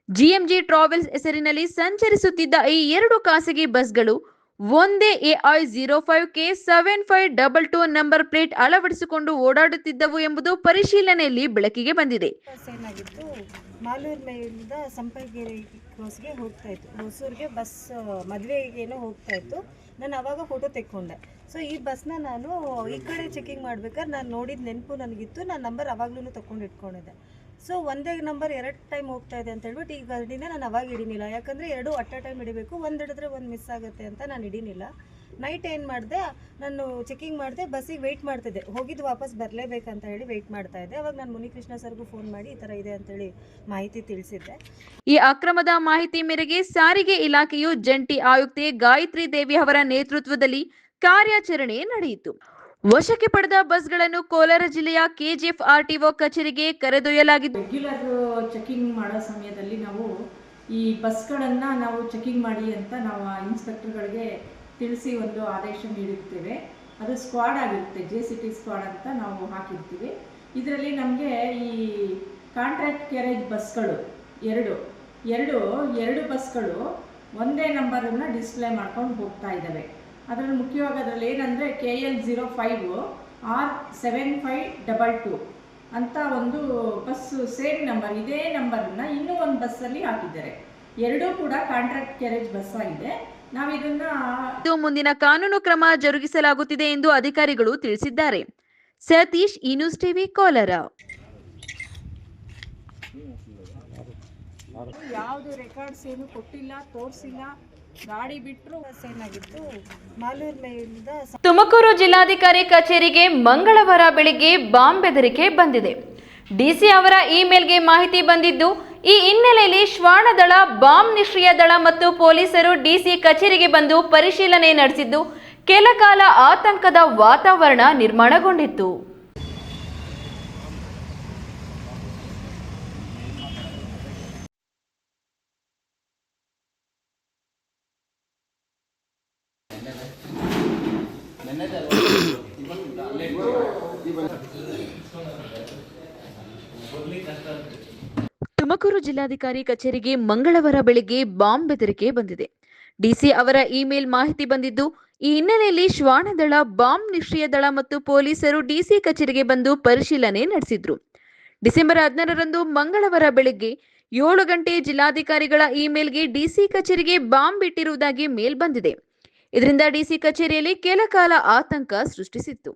Speaker 1: ಜಿಎಂಜಿ ಟ್ರಾವೆಲ್ಸ್ ಹೆಸರಿನಲ್ಲಿ ಸಂಚರಿಸುತ್ತಿದ್ದ ಈ 2 ಖಾಸಗಿ ಬಸ್ಗಳು ಒಂದೇ AI05K7522 ನಂಬರ್ ಪ್ಲೇಟ್ ಅಳವಡಿಸಿಕೊಂಡು ಓಡಾಡುತ್ತಿದ್ದವು ಎಂಬುದು ಪರಿಶೀಲನೆಯಲ್ಲಿ ಬೆಳಕಿಗೆ ಬಂದಿದೆ.
Speaker 7: ಏನಾಗಿತ್ತು, ಮಾಲೂರು ಮೇಲಿಂದ ಸಂಪರ್ಗೆರೆ ಕ್ರಾಸ್ಗೆ ಹೋಗ್ತಾ ಇತ್ತು, ಹೊಸೂರಿಗೆ ಬಸ್ ಮದುವೆಗೇನೋ ಹೋಗ್ತಾ ಇತ್ತು. ನಾನು ಅವಾಗ ಫೋಟೋ ತೆಕ್ಕೊಂಡೆ. ಸೊ ಈ ಬಸ್ನ ನಾನು ಈ ಕಡೆ ಚೆಕಿಂಗ್ ಮಾಡ್ಬೇಕಾದ್ರೆ ನಾನು ನೋಡಿದ ನೆನಪು ನನಗಿತ್ತು. ನಾನು ನಂಬರ್ ಅವಾಗ್ಲೂ ತಗೊಂಡು ಇಟ್ಕೊಂಡಿದ್ದೆ. ಸೊ ಒಂದೇ ನಂಬರ್ 2 ಟೈಮ್ ಹೋಗ್ತಾ ಇದೆ ಅಂತ ಹೇಳ್ಬಿಟ್ಟು ಈ ಗಾಡಿನ ನಾನು ಅವಾಗ ಹಿಡಿನಿಲ್ಲ. ಯಾಕಂದರೆ 2 ಅಟ್ ಅ ಟೈಮ್ ಹಿಡಿಬೇಕು, ಒಂದು ಹಿಡಿದ್ರೆ ಒಂದು ಮಿಸ್ ಆಗುತ್ತೆ ಅಂತ ನಾನು ಹಿಡಿನಿಲ್ಲ. ನೈಟ್ ಏನು ಮಾಡಿದೆ, ನಾನು ಚೆಕಿಂಗ್ ಮಾಡಿದೆ, ಬಸ್ಸಿಗೆ ವೆಯ್ಟ್ ಮಾಡ್ತಿದ್ದೆ. ಹೋಗಿದ್ದು ವಾಪಸ್ ಬರಲೇಬೇಕಂತ ಹೇಳಿ ವೆಯ್ಟ್ ಮಾಡ್ತಾ ಇದ್ದೆ. ಅವಾಗ ನಾನು ಮುನಿಕೃಷ್ಣ ಸರ್ಗೂ ಫೋನ್ ಮಾಡಿ ಈ ಥರ ಇದೆ ಅಂತೇಳಿ ಮಾಹಿತಿ ತಿಳಿಸಿದ್ದೆ.
Speaker 1: ಈ ಅಕ್ರಮದ ಮಾಹಿತಿ ಮೇರೆಗೆ ಸಾರಿಗೆ ಇಲಾಖೆಯು ಜಂಟಿ ಆಯುಕ್ತೆ ಗಾಯತ್ರಿ ದೇವಿ ಅವರ ನೇತೃತ್ವದಲ್ಲಿ ಕಾರ್ಯಾಚರಣೆ ನಡೆಯಿತು. ವಶಕ್ಕೆ ಪಡೆದ ಬಸ್ಗಳನ್ನು ಕೋಲಾರ ಜಿಲ್ಲೆಯ ಕೆಜಿಎಫ್ ಆರ್ಟಿಒ ಕಚೇರಿಗೆ ಕರೆದೊಯ್ಯಲಾಗಿದ್ದು,
Speaker 7: ರೆಗ್ಯುಲರ್ ಚೆಕಿಂಗ್ ಮಾಡೋ ಸಮಯದಲ್ಲಿ ನಾವು ಈ ಬಸ್ಗಳನ್ನು ನಾವು ಚೆಕಿಂಗ್ ಮಾಡಿ ಅಂತ ನಾವು ಇನ್ಸ್ಪೆಕ್ಟರ್ಗಳಿಗೆ ತಿಳಿಸಿ ಒಂದು ಆದೇಶ ನೀಡಿರ್ತೇವೆ. ಅದು ಸ್ಕ್ವಾಡ್ ಆಗಿರುತ್ತೆ, JCT ಸ್ಕ್ವಾಡ್ ಅಂತ ನಾವು ಹಾಕಿರ್ತೀವಿ. ಇದರಲ್ಲಿ ನಮಗೆ ಈ ಕಾಂಟ್ರಾಕ್ಟ್ ಕ್ಯಾರೇಜ್ ಬಸ್ಗಳು ಎರಡು ಬಸ್ಗಳು
Speaker 8: ಒಂದೇ ನಂಬರನ್ನು ಡಿಸ್ಪ್ಲೇ ಮಾಡ್ಕೊಂಡು ಹೋಗ್ತಾ ಇದ್ದಾವೆ. ಅದರಲ್ಲಿ ಮುಖ್ಯವಾಗಿ ಅದರಲ್ಲಿ ಏನಂದರೆ KL05 R7522 ಅಂತ ಒಂದು ಬಸ್ಸು ಸೇಮ್ ನಂಬರ್, ಇದೇ ನಂಬರನ್ನು ಇನ್ನೂ ಒಂದು ಬಸ್ಸಲ್ಲಿ ಹಾಕಿದ್ದಾರೆ. ಎರಡೂ ಕೂಡ ಕಾಂಟ್ರಾಕ್ಟ್ ಕ್ಯಾರೇಜ್ ಬಸ್ ಆಗಿದೆ. ನಾವು ಇದನ್ನು
Speaker 1: ಮುಂದಿನ ಕಾನೂನು ಕ್ರಮ ಜರುಗಿಸಲಾಗುತ್ತಿದೆ ಎಂದು ಅಧಿಕಾರಿಗಳು ತಿಳಿಸಿದ್ದಾರೆ. ಸತೀಶ್, ಈ ನ್ಯೂಸ್ ಟಿವಿ, ಕೋಲಾರ.
Speaker 8: ಯಾವುದು ರೆಕಾರ್ಡ್ಸ್ ಏನು ಕೊಟ್ಟಿಲ್ಲ, ತೋರಿಸಿಲ್ಲ. ಗಾಡಿ ಬಿಟ್ಟರು ಏನಾಗಿತ್ತು ಮಾಲೂರು ಮೇಲಿಂದ.
Speaker 1: ತುಮಕೂರು ಜಿಲ್ಲಾಧಿಕಾರಿ ಕಚೇರಿಗೆ ಮಂಗಳವಾರ ಬೆಳಿಗ್ಗೆ ಬಾಂಬ್ ಬೆದರಿಕೆ ಬಂದಿದೆ. ಡಿಸಿ ಅವರ ಇಮೇಲ್ಗೆ ಮಾಹಿತಿ ಬಂದಿದ್ದು, ಈ ಹಿನ್ನೆಲೆಯಲ್ಲಿ ಶ್ವಾನದಳ, ಬಾಂಬ್ ನಿಷ್ಕ್ರಿಯ ದಳ ಮತ್ತು ಪೊಲೀಸರು ಡಿಸಿ ಕಚೇರಿಗೆ ಬಂದು ಪರಿಶೀಲನೆ ನಡೆಸಿದ್ದು, ಕೆಲ ಕಾಲ ಆತಂಕದ ವಾತಾವರಣ ನಿರ್ಮಾಣಗೊಂಡಿತ್ತು. ತುಮಕೂರು ಜಿಲ್ಲಾಧಿಕಾರಿ ಕಚೇರಿಗೆ ಮಂಗಳವಾರ ಬೆಳಿಗ್ಗೆ ಬಾಂಬ್ ಬೆದರಿಕೆ ಬಂದಿದೆ. ಡಿಸಿ ಅವರ ಇಮೇಲ್ ಮಾಹಿತಿ ಬಂದಿದ್ದು, ಈ ಹಿನ್ನೆಲೆಯಲ್ಲಿ ಶ್ವಾನದಳ, ಬಾಂಬ್ ನಿಷ್ಕ್ರಿಯ ದಳ ಮತ್ತು ಪೊಲೀಸರು ಡಿಸಿ ಕಚೇರಿಗೆ ಬಂದು ಪರಿಶೀಲನೆ ನಡೆಸಿದ್ರು. ಡಿಸೆಂಬರ್ 16ರಂದು ಮಂಗಳವಾರ ಬೆಳಿಗ್ಗೆ 7 ಗಂಟೆ ಜಿಲ್ಲಾಧಿಕಾರಿಗಳ ಇಮೇಲ್ಗೆ ಡಿಸಿ ಕಚೇರಿಗೆ ಬಾಂಬ್ ಇಟ್ಟಿರುವುದಾಗಿ ಮೇಲ್ ಬಂದಿದೆ. ಇದರಿಂದ ಡಿಸಿ ಕಚೇರಿಯಲ್ಲಿ ಕೆಲ ಕಾಲ ಆತಂಕ ಸೃಷ್ಟಿಸಿತ್ತು.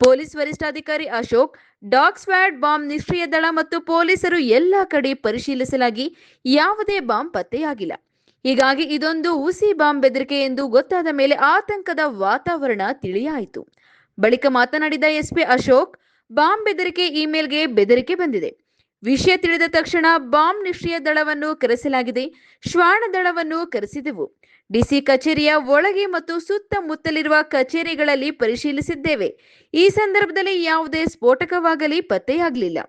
Speaker 1: ಪೊಲೀಸ್ ವರಿಷ್ಠಾಧಿಕಾರಿ ಅಶೋಕ್, ಡಾಗ್ ಸ್ಕ್ವಾಡ್, ಬಾಂಬ್ ನಿಷ್ಕ್ರಿಯ ದಳ ಮತ್ತು ಪೊಲೀಸರು ಎಲ್ಲ ಕಡೆ ಪರಿಶೀಲಿಸಲಾಗಿ ಯಾವುದೇ ಬಾಂಬ್ ಪತ್ತೆಯಾಗಿಲ್ಲ. ಹೀಗಾಗಿ ಇದೊಂದು ಹುಸಿ ಬಾಂಬ್ ಬೆದರಿಕೆ ಎಂದು ಗೊತ್ತಾದ ಮೇಲೆ ಆತಂಕದ ವಾತಾವರಣ ತಿಳಿಯಾಯಿತು. ಬಳಿಕ ಮಾತನಾಡಿದ ಎಸ್ಪಿ ಅಶೋಕ್, ಬಾಂಬ್ ಬೆದರಿಕೆ ಇಮೇಲ್ಗೆ ಬೆದರಿಕೆ ಬಂದಿದೆ. ವಿಷಯ ತಿಳಿದ ತಕ್ಷಣ ಬಾಂಬ್ ನಿಷ್ಕ್ರಿಯ ದಳವನ್ನು ಕರೆಸಲಾಗಿದೆ. ಶ್ವಾನ ದಳವನ್ನು ಕರೆಸಿದೆವು. ಡಿಸಿ ಕಚೇರಿಯ ಒಳಗೆ ಮತ್ತು ಸುತ್ತಮುತ್ತಲಿರುವ ಕಚೇರಿಗಳಲ್ಲಿ ಪರಿಶೀಲಿಸಿದ್ದೇವೆ. ಈ ಸಂದರ್ಭದಲ್ಲಿ ಯಾವುದೇ ಸ್ಫೋಟಕವಾಗಲಿ ಪತ್ತೆಯಾಗಲಿಲ್ಲ.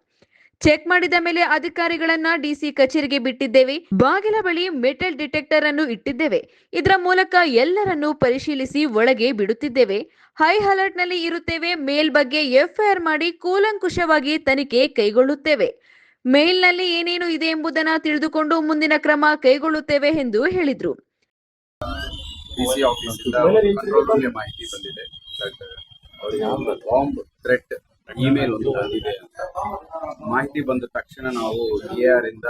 Speaker 1: ಚೆಕ್ ಮಾಡಿದ ಮೇಲೆ ಅಧಿಕಾರಿಗಳನ್ನ ಡಿಸಿ ಕಚೇರಿಗೆ ಬಿಟ್ಟಿದ್ದೇವೆ. ಬಾಗಿಲ ಬಳಿ ಮೆಟಲ್ ಡಿಟೆಕ್ಟರ್ ಅನ್ನು ಇಟ್ಟಿದ್ದೇವೆ. ಇದರ ಮೂಲಕ ಎಲ್ಲರನ್ನೂ ಪರಿಶೀಲಿಸಿ ಒಳಗೆ ಬಿಡುತ್ತಿದ್ದೇವೆ. ಹೈ ಅಲರ್ಟ್ ನಲ್ಲಿ ಇರುತ್ತೇವೆ. ಮೇಲ್ ಬಗ್ಗೆ FIR ಮಾಡಿ ಕೂಲಂಕುಷವಾಗಿ ತನಿಖೆ ಕೈಗೊಳ್ಳುತ್ತೇವೆ. ಮೇಲ್ನಲ್ಲಿ ಏನೇನು ಇದೆ ಎಂಬುದನ್ನು ತಿಳಿದುಕೊಂಡು ಮುಂದಿನ ಕ್ರಮ ಕೈಗೊಳ್ಳುತ್ತೇವೆ ಎಂದು ಹೇಳಿದ್ರು.
Speaker 9: ಡಿಸಿ ಆಫೀಸಿಂದ ಕಂಟ್ರೋಲ್ ರೂಮ್ಗೆ ಮಾಹಿತಿ ಬಂದಿದೆ. ಅವರಿಗೆ ಒಂದು ಬಾಂಬ್ ಥ್ರೆಟ್ ಇಮೇಲ್ ಒಂದು ಬಂದಿದೆ ಅಂತ ಮಾಹಿತಿ ಬಂದ ತಕ್ಷಣ ನಾವು AR ಇಂದ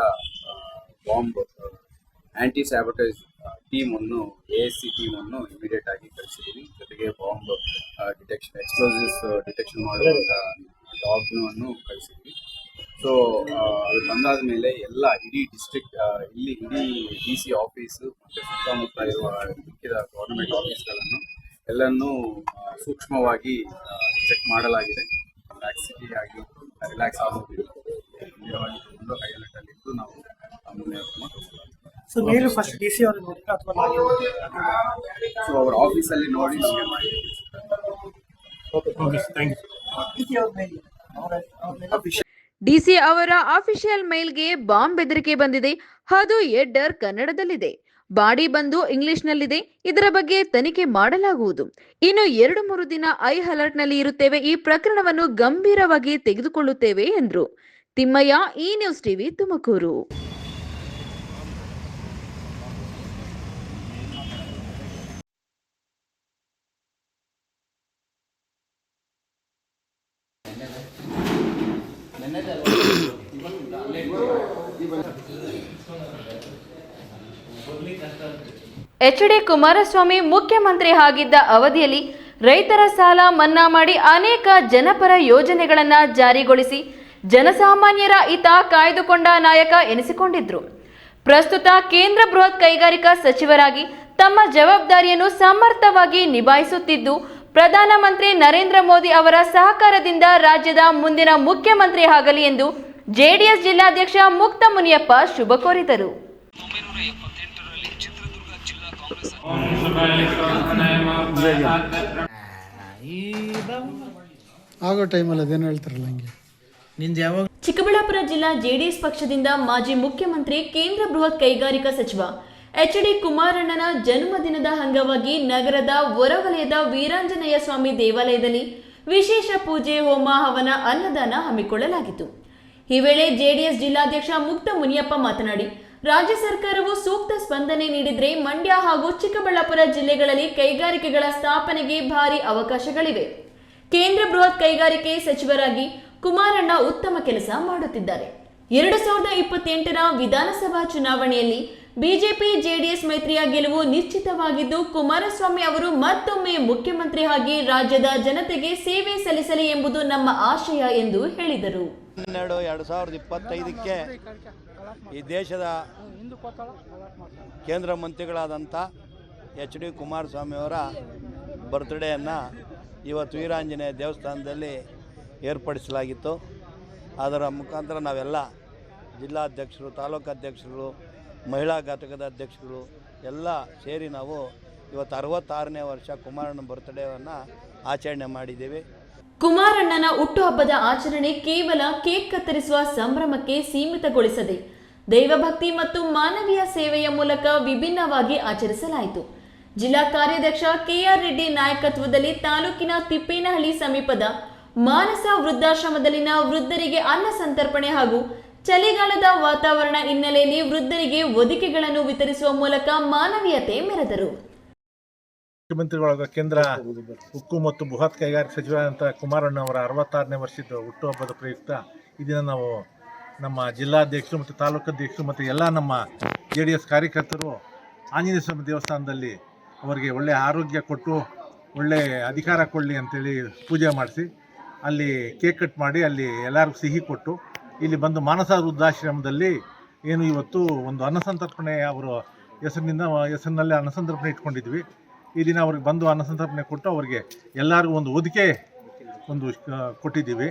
Speaker 9: ಬಾಂಬ್ ಆಂಟಿ ಸ್ಯಾಬಟೈಸ್ ಟೀಮ್ ಅನ್ನು, ASC ಟೀಮ್ ಅನ್ನು ಇಮಿಡಿಯೇಟ್ ಆಗಿ ಕಳಿಸಿದ್ದೀವಿ. ಜೊತೆಗೆ ಬಾಂಬ್ ಡಿಟೆಕ್ಷನ್, ಎಕ್ಸ್ಪ್ಲೋಸಿವ್ಸ್ ಡಿಟೆಕ್ಷನ್ ಮಾಡುವಂಥ ಡಾಗ್ನನ್ನು ಕಳಿಸಿದ್ವಿ. ಸೊ ಅದು ಬಂದಾದ ಮೇಲೆ ಎಲ್ಲ ಇಡೀ ಡಿಸ್ಟ್ರಿಕ್ಟ್, ಇಡೀ DC ಆಫೀಸು ಮತ್ತು ಸುತ್ತಮುತ್ತ ಇರುವ ಮುಖ್ಯದ ಗೌರ್ಮೆಂಟ್ ಆಫೀಸ್ಗಳನ್ನು ಎಲ್ಲನೂ ಸೂಕ್ಷ್ಮವಾಗಿ ಚೆಕ್ ಮಾಡಲಾಗಿದೆ. ರಿಲ್ಯಾಕ್ಸಿಟಿ ಆಗಿ ರಿಲ್ಯಾಕ್ಸ್ ಆಗೋದಿಲ್ಲ, ಒಂದು ಹೈ ಅಲರ್ಟಲ್ಲಿ ಇದ್ದು ನಾವು ಮುಂದೆ ಸೊ ಅವ್ರ ಆಫೀಸಲ್ಲಿ ನೋಡಿ ನಮಗೆ ಮಾಹಿತಿ.
Speaker 1: ಡಿಸಿ ಅವರ ಅಫಿಷಿಯಲ್ ಮೇಲ್ಗೆ ಬಾಂಬ್ ಬೆದರಿಕೆ ಬಂದಿದೆ. ಅದು ಹೆಡ್ಡರ್ ಕನ್ನಡದಲ್ಲಿದೆ, ಬಾಡಿ ಬಂದು ಇಂಗ್ಲಿಷ್ನಲ್ಲಿದೆ. ಇದರ ಬಗ್ಗೆ ತನಿಖೆ ಮಾಡಲಾಗುವುದು. ಇನ್ನು 2-3 ದಿನ ಐ ಅಲರ್ಟ್ ನಲ್ಲಿ ಇರುತ್ತೇವೆ. ಈ ಪ್ರಕರಣವನ್ನು ಗಂಭೀರವಾಗಿ ತೆಗೆದುಕೊಳ್ಳುತ್ತೇವೆ ಎಂದರು. ತಿಮ್ಮಯ್ಯ, ಈ news TV, Tumakuru. HD Kumaraswamy ಮುಖ್ಯಮಂತ್ರಿ ಆಗಿದ್ದ ಅವಧಿಯಲ್ಲಿ ರೈತರ ಸಾಲ ಮನ್ನಾ ಮಾಡಿ ಅನೇಕ ಜನಪರ ಯೋಜನೆಗಳನ್ನು ಜಾರಿಗೊಳಿಸಿ ಜನಸಾಮಾನ್ಯರ ಹಿತ ಕಾಯ್ದುಕೊಂಡ ನಾಯಕ ಎನಿಸಿಕೊಂಡಿದ್ರು. ಪ್ರಸ್ತುತ ಕೇಂದ್ರ ಬೃಹತ್ ಕೈಗಾರಿಕಾ ಸಚಿವರಾಗಿ ತಮ್ಮ ಜವಾಬ್ದಾರಿಯನ್ನು ಸಮರ್ಥವಾಗಿ ನಿಭಾಯಿಸುತ್ತಿದ್ದು, ಪ್ರಧಾನಮಂತ್ರಿ ನರೇಂದ್ರ ಮೋದಿ ಅವರ ಸಹಕಾರದಿಂದ ರಾಜ್ಯದ ಮುಂದಿನ ಮುಖ್ಯಮಂತ್ರಿ ಆಗಲಿ ಎಂದು JDS ಜಿಲ್ಲಾಧ್ಯಕ್ಷ ಮುಕ್ತ ಮುನಿಯಪ್ಪ ಶುಭ ಕೋರಿದರು.
Speaker 10: ಆಗೋ ಟೈಮಲ್ಲಿ ಅದೇನು ಹೇಳ್ತಾರಲ್ಲ ಹಂಗೆ.
Speaker 1: ಚಿಕ್ಕಬಳ್ಳಾಪುರ ಜಿಲ್ಲಾ JDS ಪಕ್ಷದಿಂದ ಮಾಜಿ ಮುಖ್ಯಮಂತ್ರಿ ಕೇಂದ್ರ ಬೃಹತ್ ಕೈಗಾರಿಕಾ ಸಚಿವ HD ಕುಮಾರಣ್ಣನ ಜನ್ಮದಿನದ ಅಂಗವಾಗಿ ನಗರದ ಹೊರವಲಯದ ವೀರಾಂಜನೇಯ ಸ್ವಾಮಿ ದೇವಾಲಯದಲ್ಲಿ ವಿಶೇಷ ಪೂಜೆ, ಹೋಮ, ಹವನ, ಅನ್ನದಾನ ಹಮ್ಮಿಕೊಳ್ಳಲಾಗಿತ್ತು. ಈ ವೇಳೆ JDS ಜಿಲ್ಲಾಧ್ಯಕ್ಷ ಮುಕ್ತ ಮುನಿಯಪ್ಪ ಮಾತನಾಡಿ, ರಾಜ್ಯ ಸರ್ಕಾರವು ಸೂಕ್ತ ಸ್ಪಂದನೆ ನೀಡಿದ್ರೆ ಮಂಡ್ಯ ಹಾಗೂ ಚಿಕ್ಕಬಳ್ಳಾಪುರ ಜಿಲ್ಲೆಗಳಲ್ಲಿ ಕೈಗಾರಿಕೆಗಳ ಸ್ಥಾಪನೆಗೆ ಭಾರಿ ಅವಕಾಶಗಳಿವೆ. ಕೇಂದ್ರ ಬೃಹತ್ ಕೈಗಾರಿಕೆ ಸಚಿವರಾಗಿ ಕುಮಾರಣ್ಣ ಉತ್ತಮ ಕೆಲಸ ಮಾಡುತ್ತಿದ್ದಾರೆ. 2028ರ ವಿಧಾನಸಭಾ ಚುನಾವಣೆಯಲ್ಲಿ ಬಿಜೆಪಿ ಜೆಡಿಎಸ್ ಮೈತ್ರಿಯ ಗೆಲುವು ನಿಶ್ಚಿತವಾಗಿದ್ದು, ಕುಮಾರಸ್ವಾಮಿ ಅವರು ಮತ್ತೊಮ್ಮೆ ಮುಖ್ಯಮಂತ್ರಿ ಆಗಿ ರಾಜ್ಯದ ಜನತೆಗೆ ಸೇವೆ ಸಲ್ಲಿಸಲಿ ಎಂಬುದು ನಮ್ಮ ಆಶಯ ಎಂದು ಹೇಳಿದರು.
Speaker 11: 2025ಕ್ಕೆ ಈ ದೇಶದ ಕೇಂದ್ರ ಮಂತ್ರಿಗಳಾದಂಥ ಎಚ್ ಡಿ ಕುಮಾರಸ್ವಾಮಿ ಅವರ ಬರ್ತ್ಡೇಯನ್ನು ಇವತ್ತು ವೀರಾಂಜನೇಯ ದೇವಸ್ಥಾನದಲ್ಲಿ ಏರ್ಪಡಿಸಲಾಗಿತ್ತು. ಅದರ ಮುಖಾಂತರ ನಾವೆಲ್ಲ ಜಿಲ್ಲಾಧ್ಯಕ್ಷರು, ತಾಲೂಕು ಅಧ್ಯಕ್ಷರು, ಮಹಿಳಾ ಘಟಕದ ಅಧ್ಯಕ್ಷರು ಎಲ್ಲ ಸೇರಿ ನಾವು ಇವತ್ತು 66ನೇ ವರ್ಷ ಕುಮಾರಣ್ಣ ಬರ್ತ್ಡೇವನ್ನು ಆಚರಣೆ ಮಾಡಿದ್ದೀವಿ.
Speaker 1: ಕುಮಾರಣ್ಣನ ಹುಟ್ಟುಹಬ್ಬದ ಆಚರಣೆ ಕೇವಲ ಕೇಕ್ ಕತ್ತರಿಸುವ ಸಂಭ್ರಮಕ್ಕೆ ಸೀಮಿತಗೊಳಿಸದೆ ದೈವಭಕ್ತಿ ಮತ್ತು ಮಾನವೀಯ ಸೇವೆಯ ಮೂಲಕ ವಿಭಿನ್ನವಾಗಿ ಆಚರಿಸಲಾಯಿತು. ಜಿಲ್ಲಾ ಕಾರ್ಯಾಧ್ಯಕ್ಷ ಕೆಆರ್ ರೆಡ್ಡಿ ನಾಯಕತ್ವದಲ್ಲಿ ತಾಲೂಕಿನ ತಿಪ್ಪೇನಹಳ್ಳಿ ಸಮೀಪದ ಮಾನಸ ವೃದ್ಧಾಶ್ರಮದಲ್ಲಿನ ವೃದ್ಧರಿಗೆ ಅನ್ನ ಸಂತರ್ಪಣೆ ಹಾಗೂ ಚಳಿಗಾಲದ ವಾತಾವರಣ ಹಿನ್ನೆಲೆಯಲ್ಲಿ ವೃದ್ಧರಿಗೆ ಹೊದಿಕೆಗಳನ್ನು ವಿತರಿಸುವ ಮೂಲಕ ಮಾನವೀಯತೆ ಮೆರೆದರು.
Speaker 12: ಮುಖ್ಯಮಂತ್ರಿಗಳಾದ ಕೇಂದ್ರ ಉಕ್ಕು ಮತ್ತು ಬೃಹತ್ ಕೈಗಾರಿಕೆ ಸಚಿವರಾದಂಥ ಕುಮಾರಣ್ಣ ಅವರ 66ನೇ ವರ್ಷದ ಹುಟ್ಟುಹಬ್ಬದ ಪ್ರಯುಕ್ತ ಈ ದಿನ ನಾವು ನಮ್ಮ ಜಿಲ್ಲಾಧ್ಯಕ್ಷರು ಮತ್ತು ತಾಲೂಕಾಧ್ಯಕ್ಷರು ಮತ್ತು ಎಲ್ಲ ನಮ್ಮ JDS ಕಾರ್ಯಕರ್ತರು ಆಂಜನೇಯ ಸ್ವಾಮಿ ದೇವಸ್ಥಾನದಲ್ಲಿ ಅವರಿಗೆ ಒಳ್ಳೆಯ ಆರೋಗ್ಯ ಕೊಟ್ಟು ಒಳ್ಳೆಯ ಅಧಿಕಾರ ಕೊಡಲಿ ಅಂತೇಳಿ ಪೂಜೆ ಮಾಡಿಸಿ ಅಲ್ಲಿ ಕೇಕ್ ಕಟ್ ಮಾಡಿ ಅಲ್ಲಿ ಎಲ್ಲರಿಗೂ ಸಿಹಿ ಕೊಟ್ಟು ಇಲ್ಲಿ ಬಂದು ಮಾನಸ ವೃದ್ಧಾಶ್ರಮದಲ್ಲಿ ಏನು ಇವತ್ತು ಒಂದು ಅನ್ನಸಂತರ್ಪಣೆ ಅವರ ಹೆಸರಿನಲ್ಲಿ ಅನ್ನಸಂತರ್ಪಣೆ ಇಟ್ಕೊಂಡಿದ್ವಿ. ಈ ದಿನ ಅವ್ರಿಗೆ ಬಂದು ಅನ್ನಸಂತರ್ಪಣೆ ಕೊಟ್ಟು ಅವರಿಗೆ ಎಲ್ಲರಿಗೂ ಒಂದು ಹೊದಿಕೆ ಕೊಟ್ಟಿದ್ದೀವಿ.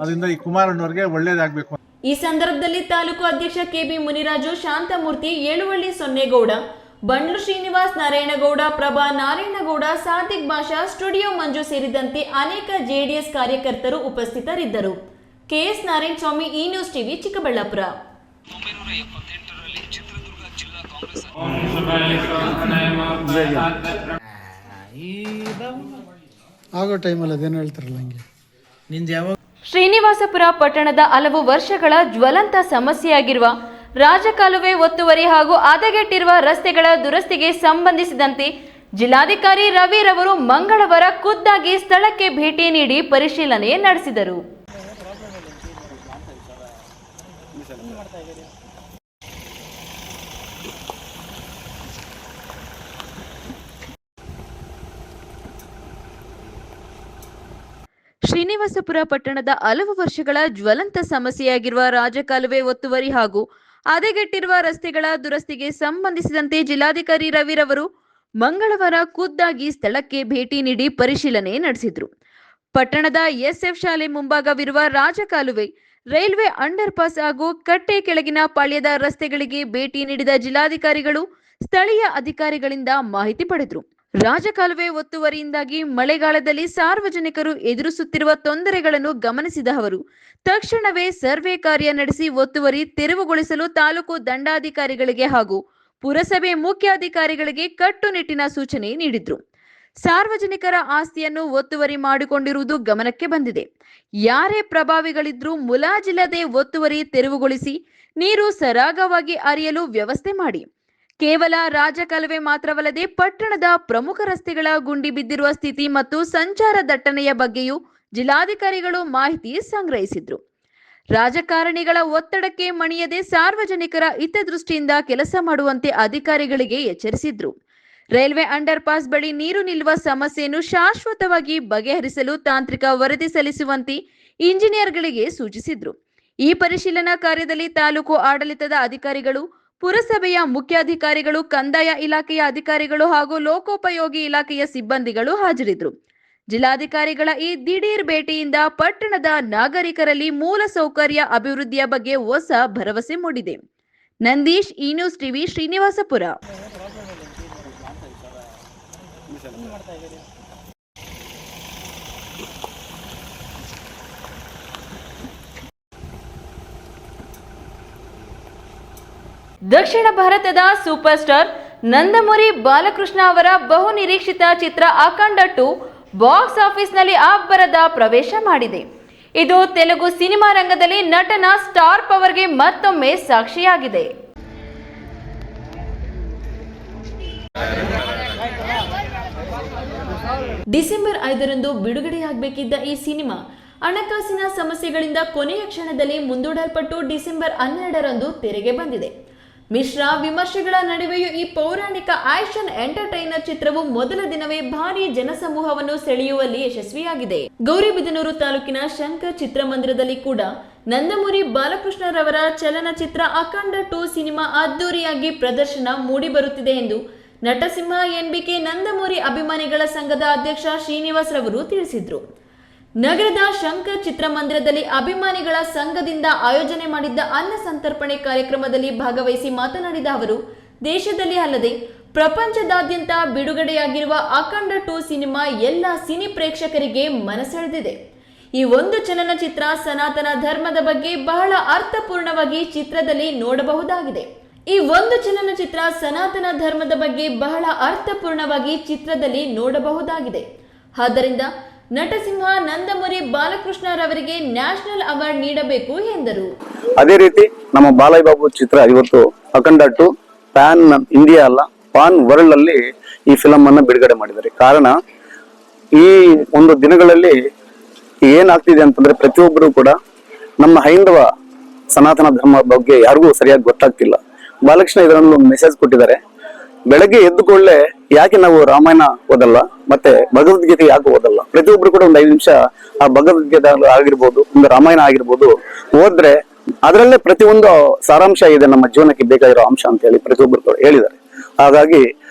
Speaker 12: ಅದರಿಂದ ಈ ಕುಮಾರಣ್ಣವ್ರಿಗೆ ಒಳ್ಳೆಯದಾಗಬೇಕು.
Speaker 1: ಈ ಸಂದರ್ಭದಲ್ಲಿ ತಾಲೂಕು ಅಧ್ಯಕ್ಷ ಕೆಬಿ ಮುನಿರಾಜು, ಶಾಂತಮೂರ್ತಿ, ಏಳುವಳ್ಳಿ ಸೊನ್ನೇಗೌಡ, ಬಂಡ್ಲು ಶ್ರೀನಿವಾಸ್, ನಾರಾಯಣಗೌಡ, ಪ್ರಭಾ ನಾರಾಯಣಗೌಡ, ಸಾದಿಕ್ ಬಾಷಾ, ಸ್ಟುಡಿಯೋ ಮಂಜು ಸೇರಿದಂತೆ ಅನೇಕ JDS ಕಾರ್ಯಕರ್ತರು ಉಪಸ್ಥಿತರಿದ್ದರು. KS ನಾರಾಯಣ ಸ್ವಾಮಿ, ಈ ನ್ಯೂಸ್ ಟಿವಿ, ಚಿಕ್ಕಬಳ್ಳಾಪುರ.
Speaker 13: 1978ರಲ್ಲಿ ಚಿತ್ರದುರ್ಗ ಜಿಲ್ಲಾ ಕಾಂಗ್ರೆಸ್
Speaker 10: ಆಗೋ ಟೈಮಲ್ಲಿ ಅದೇನು ಹೇಳ್ತಾರಲ್ಲ ಹಂಗೆ.
Speaker 1: ಶ್ರೀನಿವಾಸಪುರ ಪಟ್ಟಣದ ಹಲವು ವರ್ಷಗಳ ಜ್ವಲಂತ ಸಮಸ್ಯೆಯಾಗಿರುವ ರಾಜಕಾಲುವೆ ಒತ್ತುವರಿ ಹಾಗೂ ಹದಗೆಟ್ಟಿರುವ ರಸ್ತೆಗಳ ದುರಸ್ತಿಗೆ ಸಂಬಂಧಿಸಿದಂತೆ ಜಿಲ್ಲಾಧಿಕಾರಿ ರವಿರವರು ಮಂಗಳವಾರ ಖುದ್ದಾಗಿ ಸ್ಥಳಕ್ಕೆ ಭೇಟಿ ನೀಡಿ ಪರಿಶೀಲನೆ ನಡೆಸಿದರು. ಶ್ರೀನಿವಾಸಪುರ ಪಟ್ಟಣದ ಹಲವು ವರ್ಷಗಳ ಜ್ವಲಂತ ಸಮಸ್ಯೆಯಾಗಿರುವ ರಾಜಕಾಲುವೆ ಒತ್ತುವರಿ ಹಾಗೂ ಹದಗೆಟ್ಟಿರುವ ರಸ್ತೆಗಳ ದುರಸ್ತಿಗೆ ಸಂಬಂಧಿಸಿದಂತೆ ಜಿಲ್ಲಾಧಿಕಾರಿ ರವಿರವರು ಮಂಗಳವಾರ ಖುದ್ದಾಗಿ ಸ್ಥಳಕ್ಕೆ ಭೇಟಿ ನೀಡಿ ಪರಿಶೀಲನೆ ನಡೆಸಿದರು. ಪಟ್ಟಣದ SF ಶಾಲೆ ಮುಂಭಾಗವಿರುವ ರಾಜಕಾಲುವೆ, ರೈಲ್ವೆ ಅಂಡರ್ ಪಾಸ್ ಹಾಗೂ ಕಟ್ಟೆ ಕೆಳಗಿನ ಪಾಳ್ಯದ ರಸ್ತೆಗಳಿಗೆ ಭೇಟಿ ನೀಡಿದ ಜಿಲ್ಲಾಧಿಕಾರಿಗಳು ಸ್ಥಳೀಯ ಅಧಿಕಾರಿಗಳಿಂದ ಮಾಹಿತಿ ಪಡೆದರು. ರಾಜಕಾಲುವೆ ಒತ್ತುವರಿಯಿಂದಾಗಿ ಮಳೆಗಾಲದಲ್ಲಿ ಸಾರ್ವಜನಿಕರು ಎದುರಿಸುತ್ತಿರುವ ತೊಂದರೆಗಳನ್ನು ಗಮನಿಸಿದ ಅವರು ತಕ್ಷಣವೇ ಸರ್ವೆ ಕಾರ್ಯ ನಡೆಸಿ ಒತ್ತುವರಿ ತೆರವುಗೊಳಿಸಲು ತಾಲೂಕು ದಂಡಾಧಿಕಾರಿಗಳಿಗೆ ಹಾಗೂ ಪುರಸಭೆ ಮುಖ್ಯಾಧಿಕಾರಿಗಳಿಗೆ ಕಟ್ಟುನಿಟ್ಟಿನ ಸೂಚನೆ ನೀಡಿದ್ರು. ಸಾರ್ವಜನಿಕರ ಆಸ್ತಿಯನ್ನು ಒತ್ತುವರಿ ಮಾಡಿಕೊಂಡಿರುವುದು ಗಮನಕ್ಕೆ ಬಂದಿದೆ. ಯಾರೇ ಪ್ರಭಾವಿಗಳಿದ್ರೂ ಮುಲಾಜಿಲ್ಲದೆ ಒತ್ತುವರಿ ತೆರವುಗೊಳಿಸಿ ನೀರು ಸರಾಗವಾಗಿ ಹರಿಯಲು ವ್ಯವಸ್ಥೆ ಮಾಡಿ. ಕೇವಲ ರಾಜಕಾಲುವೆ ಮಾತ್ರವಲ್ಲದೆ ಪಟ್ಟಣದ ಪ್ರಮುಖ ರಸ್ತೆಗಳ ಗುಂಡಿ ಬಿದ್ದಿರುವ ಸ್ಥಿತಿ ಮತ್ತು ಸಂಚಾರ ದಟ್ಟಣೆಯ ಬಗ್ಗೆಯೂ ಜಿಲ್ಲಾಧಿಕಾರಿಗಳು ಮಾಹಿತಿ ಸಂಗ್ರಹಿಸಿದ್ರು. ರಾಜಕಾರಣಿಗಳ ಒತ್ತಡಕ್ಕೆ ಮಣಿಯದೆ ಸಾರ್ವಜನಿಕರ ಹಿತದೃಷ್ಟಿಯಿಂದ ಕೆಲಸ ಮಾಡುವಂತೆ ಅಧಿಕಾರಿಗಳಿಗೆ ಎಚ್ಚರಿಸಿದ್ರು. ರೈಲ್ವೆ ಅಂಡರ್ ಪಾಸ್ ಬಳಿ ನೀರು ನಿಲ್ಲುವ ಸಮಸ್ಯೆಯನ್ನು ಶಾಶ್ವತವಾಗಿ ಬಗೆಹರಿಸಲು ತಾಂತ್ರಿಕ ವರದಿ ಸಲ್ಲಿಸುವಂತೆ ಇಂಜಿನಿಯರ್ಗಳಿಗೆ ಸೂಚಿಸಿದ್ರು. ಈ ಪರಿಶೀಲನಾ ಕಾರ್ಯದಲ್ಲಿ ತಾಲೂಕು ಆಡಳಿತದ ಅಧಿಕಾರಿಗಳು, ಪುರಸಭೆಯ ಮುಖ್ಯಾಧಿಕಾರಿಗಳು, ಕಂದಾಯ ಇಲಾಖೆಯ ಅಧಿಕಾರಿಗಳು ಹಾಗೂ ಲೋಕೋಪಯೋಗಿ ಇಲಾಖೆಯ ಸಿಬ್ಬಂದಿಗಳು ಹಾಜರಿದ್ದರು. ಜಿಲ್ಲಾಧಿಕಾರಿಗಳ ಈ ದಿಢೀರ್ ಭೇಟಿಯಿಂದ ಪಟ್ಟಣದ ನಾಗರಿಕರಲ್ಲಿ ಮೂಲ ಸೌಕರ್ಯ ಅಭಿವೃದ್ಧಿಯ ಬಗ್ಗೆ ಹೊಸ ಭರವಸೆ ಮೂಡಿದೆ. ನಂದೀಶ್, ಈ ನ್ಯೂಸ್ ಟಿವಿ, ಶ್ರೀನಿವಾಸಪುರ. ದಕ್ಷಿಣ ಭಾರತದ ಸೂಪರ್ ಸ್ಟಾರ್ ನಂದಮುರಿ ಬಾಲಕೃಷ್ಣ ಅವರ ಬಹು ನಿರೀಕ್ಷಿತ ಚಿತ್ರ ಅಖಂಡ 2 ಬಾಕ್ಸ್ ಆಫೀಸ್ನಲ್ಲಿ ಅಬ್ಬರದ ಪ್ರವೇಶ ಮಾಡಿದೆ. ಇದು ತೆಲುಗು ಸಿನಿಮಾ ರಂಗದಲ್ಲಿ ನಟನ ಸ್ಟಾರ್ ಪವರ್ಗೆ ಮತ್ತೊಮ್ಮೆ ಸಾಕ್ಷಿಯಾಗಿದೆ. ಡಿಸೆಂಬರ್ 5ರಂದು ಬಿಡುಗಡೆಯಾಗಬೇಕಿದ್ದ ಈ ಸಿನಿಮಾ ಹಣಕಾಸಿನ ಸಮಸ್ಯೆಗಳಿಂದ ಕೊನೆಯ ಕ್ಷಣದಲ್ಲಿ ಮುಂದೂಡಲ್ಪಟ್ಟು ಡಿಸೆಂಬರ್ 12ರಂದು ತೆರೆಗೆ ಬಂದಿದೆ. ಮಿಶ್ರ ವಿಮರ್ಶೆಗಳ ನಡುವೆಯೂ ಈ ಪೌರಾಣಿಕ ಆಕ್ಷನ್ ಎಂಟರ್ಟೈನರ್ ಚಿತ್ರವು ಮೊದಲ ದಿನವೇ ಭಾರೀ ಜನಸಮೂಹವನ್ನು ಸೆಳೆಯುವಲ್ಲಿ ಯಶಸ್ವಿಯಾಗಿದೆ. ಗೌರಿಬಿದನೂರು ತಾಲೂಕಿನ ಶಂಕರ್ ಚಿತ್ರಮಂದಿರದಲ್ಲಿ ಕೂಡ ನಂದಮುರಿ ಬಾಲಕೃಷ್ಣರವರ ಚಲನಚಿತ್ರ ಅಖಂಡ 2 ಸಿನಿಮಾ ಅದ್ದೂರಿಯಾಗಿ ಪ್ರದರ್ಶನ ಮೂಡಿಬರುತ್ತಿದೆ ಎಂದು ನಟಸಿಂಹ ಎನ್ಬಿಕೆ ನಂದಮುರಿ ಅಭಿಮಾನಿಗಳ ಸಂಘದ ಅಧ್ಯಕ್ಷ ಶ್ರೀನಿವಾಸ್ ರವರು ತಿಳಿಸಿದರು. ನಗರದ ಶಂಕರ್ ಚಿತ್ರಮಂದಿರದಲ್ಲಿ ಅಭಿಮಾನಿಗಳ ಸಂಘದಿಂದ ಆಯೋಜನೆ ಮಾಡಿದ್ದ ಅನ್ನ ಸಂತರ್ಪಣೆ ಕಾರ್ಯಕ್ರಮದಲ್ಲಿ ಭಾಗವಹಿಸಿ ಮಾತನಾಡಿದ ಅವರು, ದೇಶದಲ್ಲಿ ಅಲ್ಲದೆ ಪ್ರಪಂಚದಾದ್ಯಂತ ಬಿಡುಗಡೆಯಾಗಿರುವ ಅಖಂಡ 2 ಸಿನಿಮಾ ಎಲ್ಲ ಸಿನಿ ಪ್ರೇಕ್ಷಕರಿಗೆ ಮನಸೆಳೆದಿದೆ. ಈ ಒಂದು ಚಲನಚಿತ್ರ ಸನಾತನ ಧರ್ಮದ ಬಗ್ಗೆ ಬಹಳ ಅರ್ಥಪೂರ್ಣವಾಗಿ ಚಿತ್ರದಲ್ಲಿ ನೋಡಬಹುದಾಗಿದೆ. ಈ ಒಂದು ಚಲನಚಿತ್ರ ಸನಾತನ ಧರ್ಮದ ಬಗ್ಗೆ ಬಹಳ ಅರ್ಥಪೂರ್ಣವಾಗಿ ಚಿತ್ರದಲ್ಲಿ ನೋಡಬಹುದಾಗಿದೆ. ಆದ್ದರಿಂದ ನಟಸಿಂಹ ನಂದಮುರಿ ಬಾಲಕೃಷ್ಣರವರಿಗೆ ನ್ಯಾಷನಲ್ ಅವಾರ್ಡ್ ನೀಡಬೇಕು ಎಂದರು.
Speaker 14: ಅದೇ ರೀತಿ ನಮ್ಮ ಬಾಲಯ್ಯ ಬಾಬು ಚಿತ್ರ ಇವತ್ತು ಅಖಂಡ 2 ಪ್ಯಾನ್ ಇಂಡಿಯಾ ಅಲ್ಲ ಪಾನ್ ವರ್ಲ್ಡ್ ಅಲ್ಲಿ ಈ ಫಿಲಂ ಅನ್ನ ಬಿಡುಗಡೆ ಮಾಡಿದ್ದಾರೆ. ಕಾರಣ ಈ ಒಂದು ದಿನಗಳಲ್ಲಿ ಏನಾಗ್ತಿದೆ ಅಂತಂದ್ರೆ ಪ್ರತಿಯೊಬ್ಬರು ಕೂಡ ನಮ್ಮ ಹೈಂದವ ಸನಾತನ ಧರ್ಮ ಬಗ್ಗೆ ಯಾರಿಗೂ ಸರಿಯಾಗಿ ಗೊತ್ತಾಗ್ತಿಲ್ಲ. ಬಾಲಕೃಷ್ಣ ಇದರಲ್ಲಿ ಒಂದು ಮೆಸೇಜ್ ಕೊಟ್ಟಿದ್ದಾರೆ. ಬೆಳಗ್ಗೆ ಎದ್ದುಕೊಳ್ಳೆ ಯಾಕೆ ನಾವು ರಾಮಾಯಣ ಓದಲ್ಲ ಮತ್ತೆ ಭಗವದ್ಗೀತೆ ಯಾಕೆ ಓದಲ್ಲ? ಪ್ರತಿಯೊಬ್ರು ಕೂಡ ಒಂದು 5 ನಿಮಿಷ ಆ ಭಗವದ್ಗೀತೆ ಆಗಿರ್ಬೋದು, ಒಂದು ರಾಮಾಯಣ ಆಗಿರ್ಬೋದು ಓದ್ರೆ ಅದರಲ್ಲೇ ಪ್ರತಿಯೊಂದು ಸಾರಾಂಶ ಇದೆ, ನಮ್ಮ ಜೀವನಕ್ಕೆ ಬೇಕಾಗಿರೋ ಅಂಶ ಅಂತ ಹೇಳಿ ಪ್ರತಿಯೊಬ್ಬರು ಕೂಡ ಹೇಳಿದ್ದಾರೆ. ಹಾಗಾಗಿ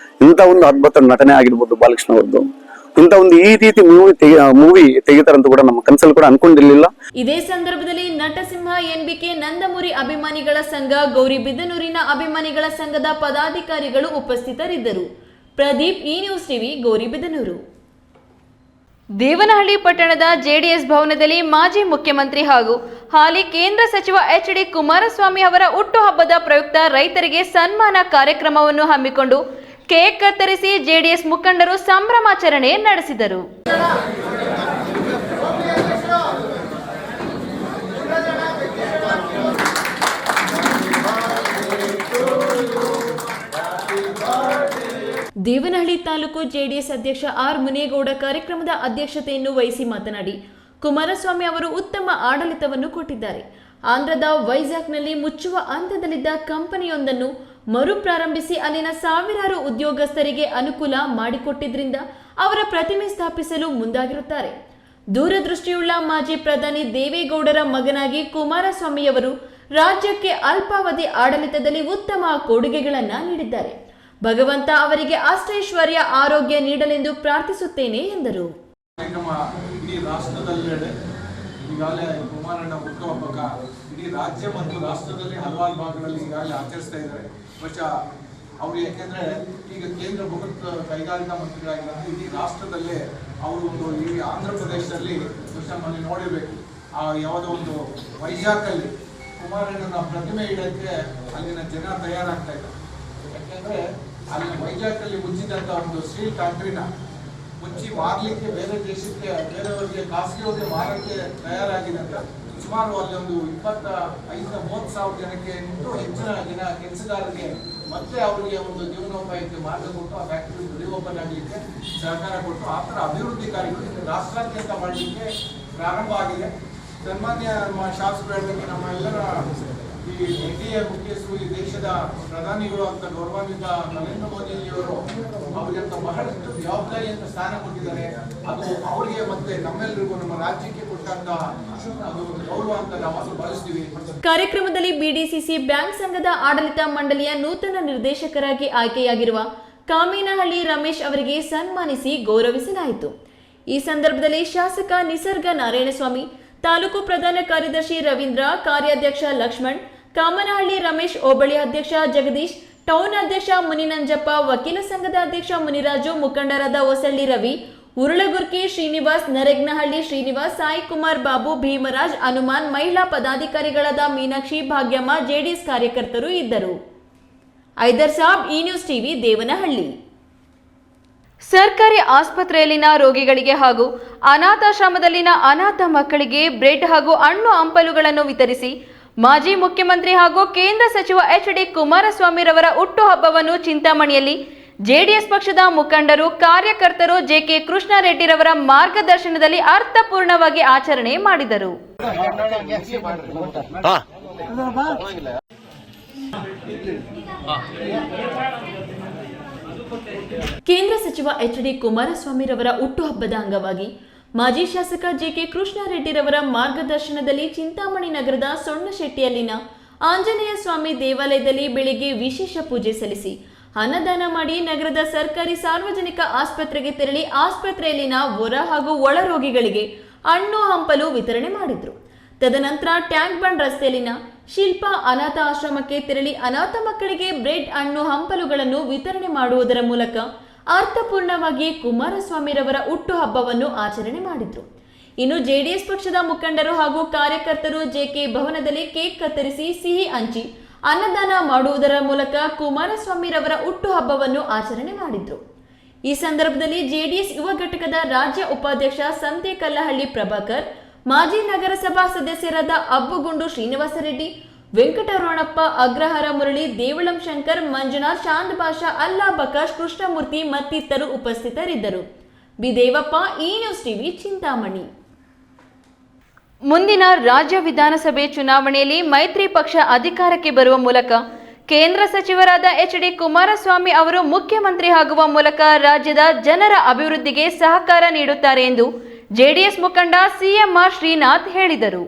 Speaker 14: ಇಂಥ ಒಂದು ಅದ್ಭುತ ನಟನೆ ಆಗಿರ್ಬೋದು ಬಾಲಕೃಷ್ಣ ಅವರದ್ದು, ಇಂಥ ಒಂದು ಈ ರೀತಿ ಮೂವಿ ತೆಗಿತಾರಂತ ಕೂಡ ನಮ್ಮ ಕನಸಲ್ಲಿ ಕೂಡ ಅನ್ಕೊಂಡಿರ್ಲಿಲ್ಲ.
Speaker 1: ಇದೇ ಸಂದರ್ಭದಲ್ಲಿ ನಟಸಿಂಹ ಎನ್ಬಿಕೆ ನಂದಮುರಿ ಅಭಿಮಾನಿಗಳ ಸಂಘ, ಗೌರಿಬಿದನೂರಿನ ಅಭಿಮಾನಿಗಳ ಸಂಘದ ಪದಾಧಿಕಾರಿಗಳು ಉಪಸ್ಥಿತರಿದ್ದರು. ಪ್ರದೀಪ್, ಈ ನ್ಯೂಸ್ ಟಿವಿ, ಗೌರಿಬಿದನೂರು. ದೇವನಹಳ್ಳಿ ಪಟ್ಟಣದ ಜೆಡಿಎಸ್ ಭವನದಲ್ಲಿ ಮಾಜಿ ಮುಖ್ಯಮಂತ್ರಿ ಹಾಗೂ ಹಾಲಿ ಕೇಂದ್ರ ಸಚಿವ ಎಚ್.ಡಿ. ಕುಮಾರಸ್ವಾಮಿ ಅವರ ಹುಟ್ಟುಹಬ್ಬದ ಪ್ರಯುಕ್ತ ರೈತರಿಗೆ ಸನ್ಮಾನ ಕಾರ್ಯಕ್ರಮವನ್ನು ಹಮ್ಮಿಕೊಂಡು ಕೇಕ್ ಕತ್ತರಿಸಿ ಜೆಡಿಎಸ್ ಮುಖಂಡರು ಸಂಭ್ರಮಾಚರಣೆ ನಡೆಸಿದರು. ದೇವನಹಳ್ಳಿ ತಾಲೂಕು ಜೆಡಿಎಸ್ ಅಧ್ಯಕ್ಷ ಆರ್ ಮುನೇಗೌಡ ಕಾರ್ಯಕ್ರಮದ ಅಧ್ಯಕ್ಷತೆಯನ್ನು ವಹಿಸಿ ಮಾತನಾಡಿ, ಕುಮಾರಸ್ವಾಮಿ ಅವರು ಉತ್ತಮ ಆಡಳಿತವನ್ನು ಕೊಟ್ಟಿದ್ದಾರೆ. ಆಂಧ್ರದ ವೈಜಾಗ್ನಲ್ಲಿ ಮುಚ್ಚುವ ಹಂತದಲ್ಲಿದ್ದ ಕಂಪನಿಯೊಂದನ್ನು ಮರುಪ್ರಾರಂಭಿಸಿ ಅಲ್ಲಿನ ಸಾವಿರಾರು ಉದ್ಯೋಗಸ್ಥರಿಗೆ ಅನುಕೂಲ ಮಾಡಿಕೊಟ್ಟಿದ್ರಿಂದ ಅವರ ಪ್ರತಿಮೆ ಸ್ಥಾಪಿಸಲು ಮುಂದಾಗಿರುತ್ತಾರೆ. ದೂರದೃಷ್ಟಿಯುಳ್ಳ ಮಾಜಿ ಪ್ರಧಾನಿ ದೇವೇಗೌಡರ ಮಗನಾಗಿ ಕುಮಾರಸ್ವಾಮಿಯವರು ರಾಜ್ಯಕ್ಕೆ ಅಲ್ಪಾವಧಿ ಆಡಳಿತದಲ್ಲಿ ಉತ್ತಮ ಕೊಡುಗೆಗಳನ್ನು ನೀಡಿದ್ದಾರೆ. ಭಗವಂತ ಅವರಿಗೆ ಅಷ್ಟೈಶ್ವರ್ಯ ಆರೋಗ್ಯ ನೀಡಲೆಂದು ಪ್ರಾರ್ಥಿಸುತ್ತೇನೆ ಎಂದರು.
Speaker 15: ಇಡೀ ರಾಷ್ಟ್ರದಲ್ಲೆಡೆ ಈಗಾಗಲೇ ಕುಮಾರಣ್ಣ ಹುಟ್ಟುಹಬ್ಬ ಇಡೀ ರಾಜ್ಯ ಮತ್ತು ರಾಷ್ಟ್ರದಲ್ಲಿ ಹಲವಾರು ಭಾಗಗಳಲ್ಲಿ ಈಗಾಗಲೇ ಆಚರಿಸ್ತಾ ಇದ್ದಾರೆ. ಬಹುಶಃ ಅವರು ಯಾಕೆಂದ್ರೆ ಈಗ ಕೇಂದ್ರ ಬೃಹತ್ ಕೈಗಾರಿಕಾ ಮಂತ್ರಿಗಳಾಗಿದ್ದಾರೆ. ಇಡೀ ರಾಷ್ಟ್ರದಲ್ಲೇ ಅವರು ಒಂದು ಈ ಆಂಧ್ರ ಪ್ರದೇಶದಲ್ಲಿ ಬಹುಶಃ ಮೊನ್ನೆ ನೋಡಿರ್ಬೇಕು, ಆ ಯಾವುದೋ ಒಂದು ವೈಜಾಗ್ನಲ್ಲಿ ಕುಮಾರಣ್ಣನ ಪ್ರತಿಮೆ ಇಡಕ್ಕೆ ಅಲ್ಲಿನ ಜನ ತಯಾರಾಗ್ತಾ ಇದ್ದಾರೆ. ಯಾಕೆಂದ್ರೆ ಅಲ್ಲಿ ವೈಜಾಗ್ನಲ್ಲಿ ಮುಚ್ಚಿದಂತ ಒಂದು ಸ್ಟೀಲ್ ಫ್ಯಾಕ್ಟ್ರಿನ ಮುಚ್ಚಿ ಮಾರ್ಲಿಕ್ಕೆ ಬೇರೆ ದೇಶಕ್ಕೆ ಬೇರೆಯವರಿಗೆ ಖಾಸಗಿಯವರಿಗೆ ಮಾರಕ್ಕೆ ತಯಾರಾಗಿದೆ ಅಂತ ಸುಮಾರು ಅಲ್ಲಿ ಒಂದು 25-30 ಸಾವಿರ ಜನಕ್ಕೆ ಹೆಚ್ಚಿನ ಜನ ಕೆಲಸಗಾರರಿಗೆ ಮತ್ತೆ ಅವರಿಗೆ ಒಂದು ಜೀವನೋಪಾಯಕ್ಕೆ ಮಾರ್ಗ ಕೊಟ್ಟು ಆ ಫ್ಯಾಕ್ಟರಿ ರಿಓಪನ್ ಆಗಲಿಕ್ಕೆ ಸಹಕಾರ ಕೊಟ್ಟು ಆ ಥರ ಅಭಿವೃದ್ಧಿ ಕಾರ್ಯಗಳು ರಾಷ್ಟ್ರಾದ್ಯಂತ ಮಾಡಲಿಕ್ಕೆ ಪ್ರಾರಂಭ ಆಗಿದೆ. ಸನ್ಮಾನ್ಯ ಶಾಸಕರು ಹೇಳಬೇಕು, ನಮ್ಮ ಎಲ್ಲರ ಈ ಎನ್ಡಿಎ ಮುಖ್ಯಸ್ಥರು, ಈ ದೇಶದ ಪ್ರಧಾನಿಗಳು ಅಂತ ಗೌರವಾನ್ವಿತ ನರೇಂದ್ರ ಮೋದಿಜಿಯವರು ಅವರಿಗಂತ ಬಹಳಷ್ಟು ಜವಾಬ್ದಾರಿ ಅಂತ ಸ್ಥಾನ ಕೊಟ್ಟಿದ್ದಾರೆ. ಅದು ಅವರಿಗೆ ಮತ್ತೆ ನಮ್ಮೆಲ್ಲರಿಗೂ ನಮ್ಮ ರಾಜ್ಯಕ್ಕೆ ಕೊಟ್ಟಂತ ಅದು ಗೌರವ ಅಂತ ನಾವು ಭಾವಿಸ್ತೀವಿ.
Speaker 1: ಕಾರ್ಯಕ್ರಮದಲ್ಲಿ ಬಿಡಿಸಿಸಿ ಬ್ಯಾಂಕ್ ಸಂಘದ ಆಡಳಿತ ಮಂಡಳಿಯ ನೂತನ ನಿರ್ದೇಶಕರಾಗಿ ಆಯ್ಕೆಯಾಗಿರುವ ಕಾಮೇನಹಳ್ಳಿ ರಮೇಶ್ ಅವರಿಗೆ ಸನ್ಮಾನಿಸಿ ಗೌರವಿಸಲಾಯಿತು. ಈ ಸಂದರ್ಭದಲ್ಲಿ ಶಾಸಕ ನಿಸರ್ಗ ನಾರಾಯಣಸ್ವಾಮಿ, ತಾಲೂಕು ಪ್ರಧಾನ ಕಾರ್ಯದರ್ಶಿ ರವೀಂದ್ರ, ಕಾರ್ಯಾಧ್ಯಕ್ಷ ಲಕ್ಷ್ಮಣ್, ಕಾಮನಹಳ್ಳಿ ರಮೇಶ್, ಹೋಬಳಿ ಅಧ್ಯಕ್ಷ ಜಗದೀಶ್, ಟೌನ್ ಅಧ್ಯಕ್ಷ ಮುನಿನಂಜಪ್ಪ, ವಕೀಲ ಸಂಘದ ಅಧ್ಯಕ್ಷ ಮುನಿರಾಜು, ಮುಖಂಡರಾದ ಹೊಸಳ್ಳಿ ರವಿ, ಉರುಳಗುರ್ಕಿ ಶ್ರೀನಿವಾಸ್, ನರೆಗ್ನಹಳ್ಳಿ ಶ್ರೀನಿವಾಸ್, ಸಾಯಿ ಕುಮಾರ್ ಬಾಬು, ಭೀಮರಾಜ್, ಹನುಮಾನ್, ಮಹಿಳಾ ಪದಾಧಿಕಾರಿಗಳಾದ ಮೀನಾಕ್ಷಿ, ಭಾಗ್ಯಮ್ಮ, ಜೆಡಿಎಸ್ ಕಾರ್ಯಕರ್ತರು ಇದ್ದರು. ಐದರ್ ಸಾಬ್, ಈ ನ್ಯೂಸ್ ಟಿವಿ, ದೇವನಹಳ್ಳಿ. ಸರ್ಕಾರಿ ಆಸ್ಪತ್ರೆಯಲ್ಲಿನ ರೋಗಿಗಳಿಗೆ ಹಾಗೂ ಅನಾಥಾಶ್ರಮದಲ್ಲಿನ ಅನಾಥ ಮಕ್ಕಳಿಗೆ ಬ್ರೆಡ್ ಹಾಗೂ ಹಣ್ಣು ಹಂಪಲುಗಳನ್ನು ವಿತರಿಸಿ ಮಾಜಿ ಮುಖ್ಯಮಂತ್ರಿ ಹಾಗೂ ಕೇಂದ್ರ ಸಚಿವ ಎಚ್.ಡಿ. ಕುಮಾರಸ್ವಾಮಿರವರ ಹುಟ್ಟುಹಬ್ಬವನ್ನು ಚಿಂತಾಮಣಿಯಲ್ಲಿ ಜೆಡಿಎಸ್ ಪಕ್ಷದ ಮುಖಂಡರು ಕಾರ್ಯಕರ್ತರು ಜೆಕೆ ಕೃಷ್ಣಾರೆಡ್ಡಿರವರ ಮಾರ್ಗದರ್ಶನದಲ್ಲಿ ಅರ್ಥಪೂರ್ಣವಾಗಿ ಆಚರಣೆ ಮಾಡಿದರು. ಕೇಂದ್ರ ಸಚಿವ ಎಚ್.ಡಿ. ಕುಮಾರಸ್ವಾಮಿರವರ ಹುಟ್ಟುಹಬ್ಬದ ಅಂಗವಾಗಿ ಮಾಜಿ ಶಾಸಕ ಜೆಕೆ ಕೃಷ್ಣಾರೆಡ್ಡಿರವರ ಮಾರ್ಗದರ್ಶನದಲ್ಲಿ ಚಿಂತಾಮಣಿ ನಗರದ ಸೊಣ್ಣಶೆಟ್ಟಿಯಲ್ಲಿನ ಆಂಜನೇಯ ಸ್ವಾಮಿ ದೇವಾಲಯದಲ್ಲಿ ಬೆಳಿಗ್ಗೆ ವಿಶೇಷ ಪೂಜೆ ಸಲ್ಲಿಸಿ ಅನ್ನದಾನ ಮಾಡಿ ನಗರದ ಸರ್ಕಾರಿ ಸಾರ್ವಜನಿಕ ಆಸ್ಪತ್ರೆಗೆ ತೆರಳಿ ಆಸ್ಪತ್ರೆಯಲ್ಲಿನ ಹೊರ ಹಾಗೂ ಒಳ ರೋಗಿಗಳಿಗೆ ಹಣ್ಣು ಹಂಪಲು ವಿತರಣೆ ಮಾಡಿದ್ರು. ತದನಂತರ ಟ್ಯಾಂಕ್ ಬಂಡ್ ರಸ್ತೆಯಲ್ಲಿನ ಶಿಲ್ಪಾ ಅನಾಥ ಆಶ್ರಮಕ್ಕೆ ತೆರಳಿ ಅನಾಥ ಮಕ್ಕಳಿಗೆ ಬ್ರೆಡ್ ಹಣ್ಣು ಹಂಪಲುಗಳನ್ನು ವಿತರಣೆ ಮಾಡುವುದರ ಮೂಲಕ ಅರ್ಥಪೂರ್ಣವಾಗಿ ಕುಮಾರಸ್ವಾಮಿರವರ ಹುಟ್ಟುಹಬ್ಬವನ್ನು ಆಚರಣೆ ಮಾಡಿದ್ರು. ಇನ್ನು ಜೆಡಿಎಸ್ ಪಕ್ಷದ ಮುಖಂಡರು ಹಾಗೂ ಕಾರ್ಯಕರ್ತರು ಜೆಕೆ ಭವನದಲ್ಲಿ ಕೇಕ್ ಕತ್ತರಿಸಿ ಸಿಹಿ ಹಂಚಿ ಅನ್ನದಾನ ಮಾಡುವುದರ ಮೂಲಕ ಕುಮಾರಸ್ವಾಮಿರವರ ಹುಟ್ಟುಹಬ್ಬವನ್ನು ಆಚರಣೆ ಮಾಡಿದ್ರು. ಈ ಸಂದರ್ಭದಲ್ಲಿ ಜೆಡಿಎಸ್ ಯುವ ಘಟಕದ ರಾಜ್ಯ ಉಪಾಧ್ಯಕ್ಷ ಸಂತೆಕಲ್ಲಹಳ್ಳಿ ಪ್ರಭಾಕರ್, ಮಾಜಿ ನಗರಸಭಾ ಸದಸ್ಯರಾದ ಅಬ್ಬುಗುಂಡು ಶ್ರೀನಿವಾಸರೆಡ್ಡಿ, ವೆಂಕಟರಮಣಪ್ಪ, ಅಗ್ರಹಾರ ಮುರಳಿ, ದೇವಳಂ ಶಂಕರ್, ಮಂಜುನಾಥ್, ಶಾಂತ್ ಭಾಷಾ, ಅಲ್ಲಾ ಬಕಾಶ್, ಕೃಷ್ಣಮೂರ್ತಿ ಮತ್ತಿತರರು ಉಪಸ್ಥಿತರಿದ್ದರು. ಬಿ ದೇವಪ್ಪ, ಈ ನ್ಯೂಸ್ ಟಿವಿ, ಚಿಂತಾಮಣಿ. ಮುಂದಿನ ರಾಜ್ಯ ವಿಧಾನಸಭೆ ಚುನಾವಣೆಯಲ್ಲಿ ಮೈತ್ರಿ ಪಕ್ಷ ಅಧಿಕಾರಕ್ಕೆ ಬರುವ ಮೂಲಕ ಕೇಂದ್ರ ಸಚಿವರಾದ ಎಚ್.ಡಿ. ಕುಮಾರಸ್ವಾಮಿ ಅವರು ಮುಖ್ಯಮಂತ್ರಿ ಆಗುವ ಮೂಲಕ ರಾಜ್ಯದ ಜನರ ಅಭಿವೃದ್ಧಿಗೆ ಸಹಕಾರ ನೀಡುತ್ತಾರೆ ಎಂದು ಜೆಡಿಎಸ್ ಮುಖಂಡ ಸಿಎಂಆರ್ ಶ್ರೀನಾಥ್ ಹೇಳಿದರು.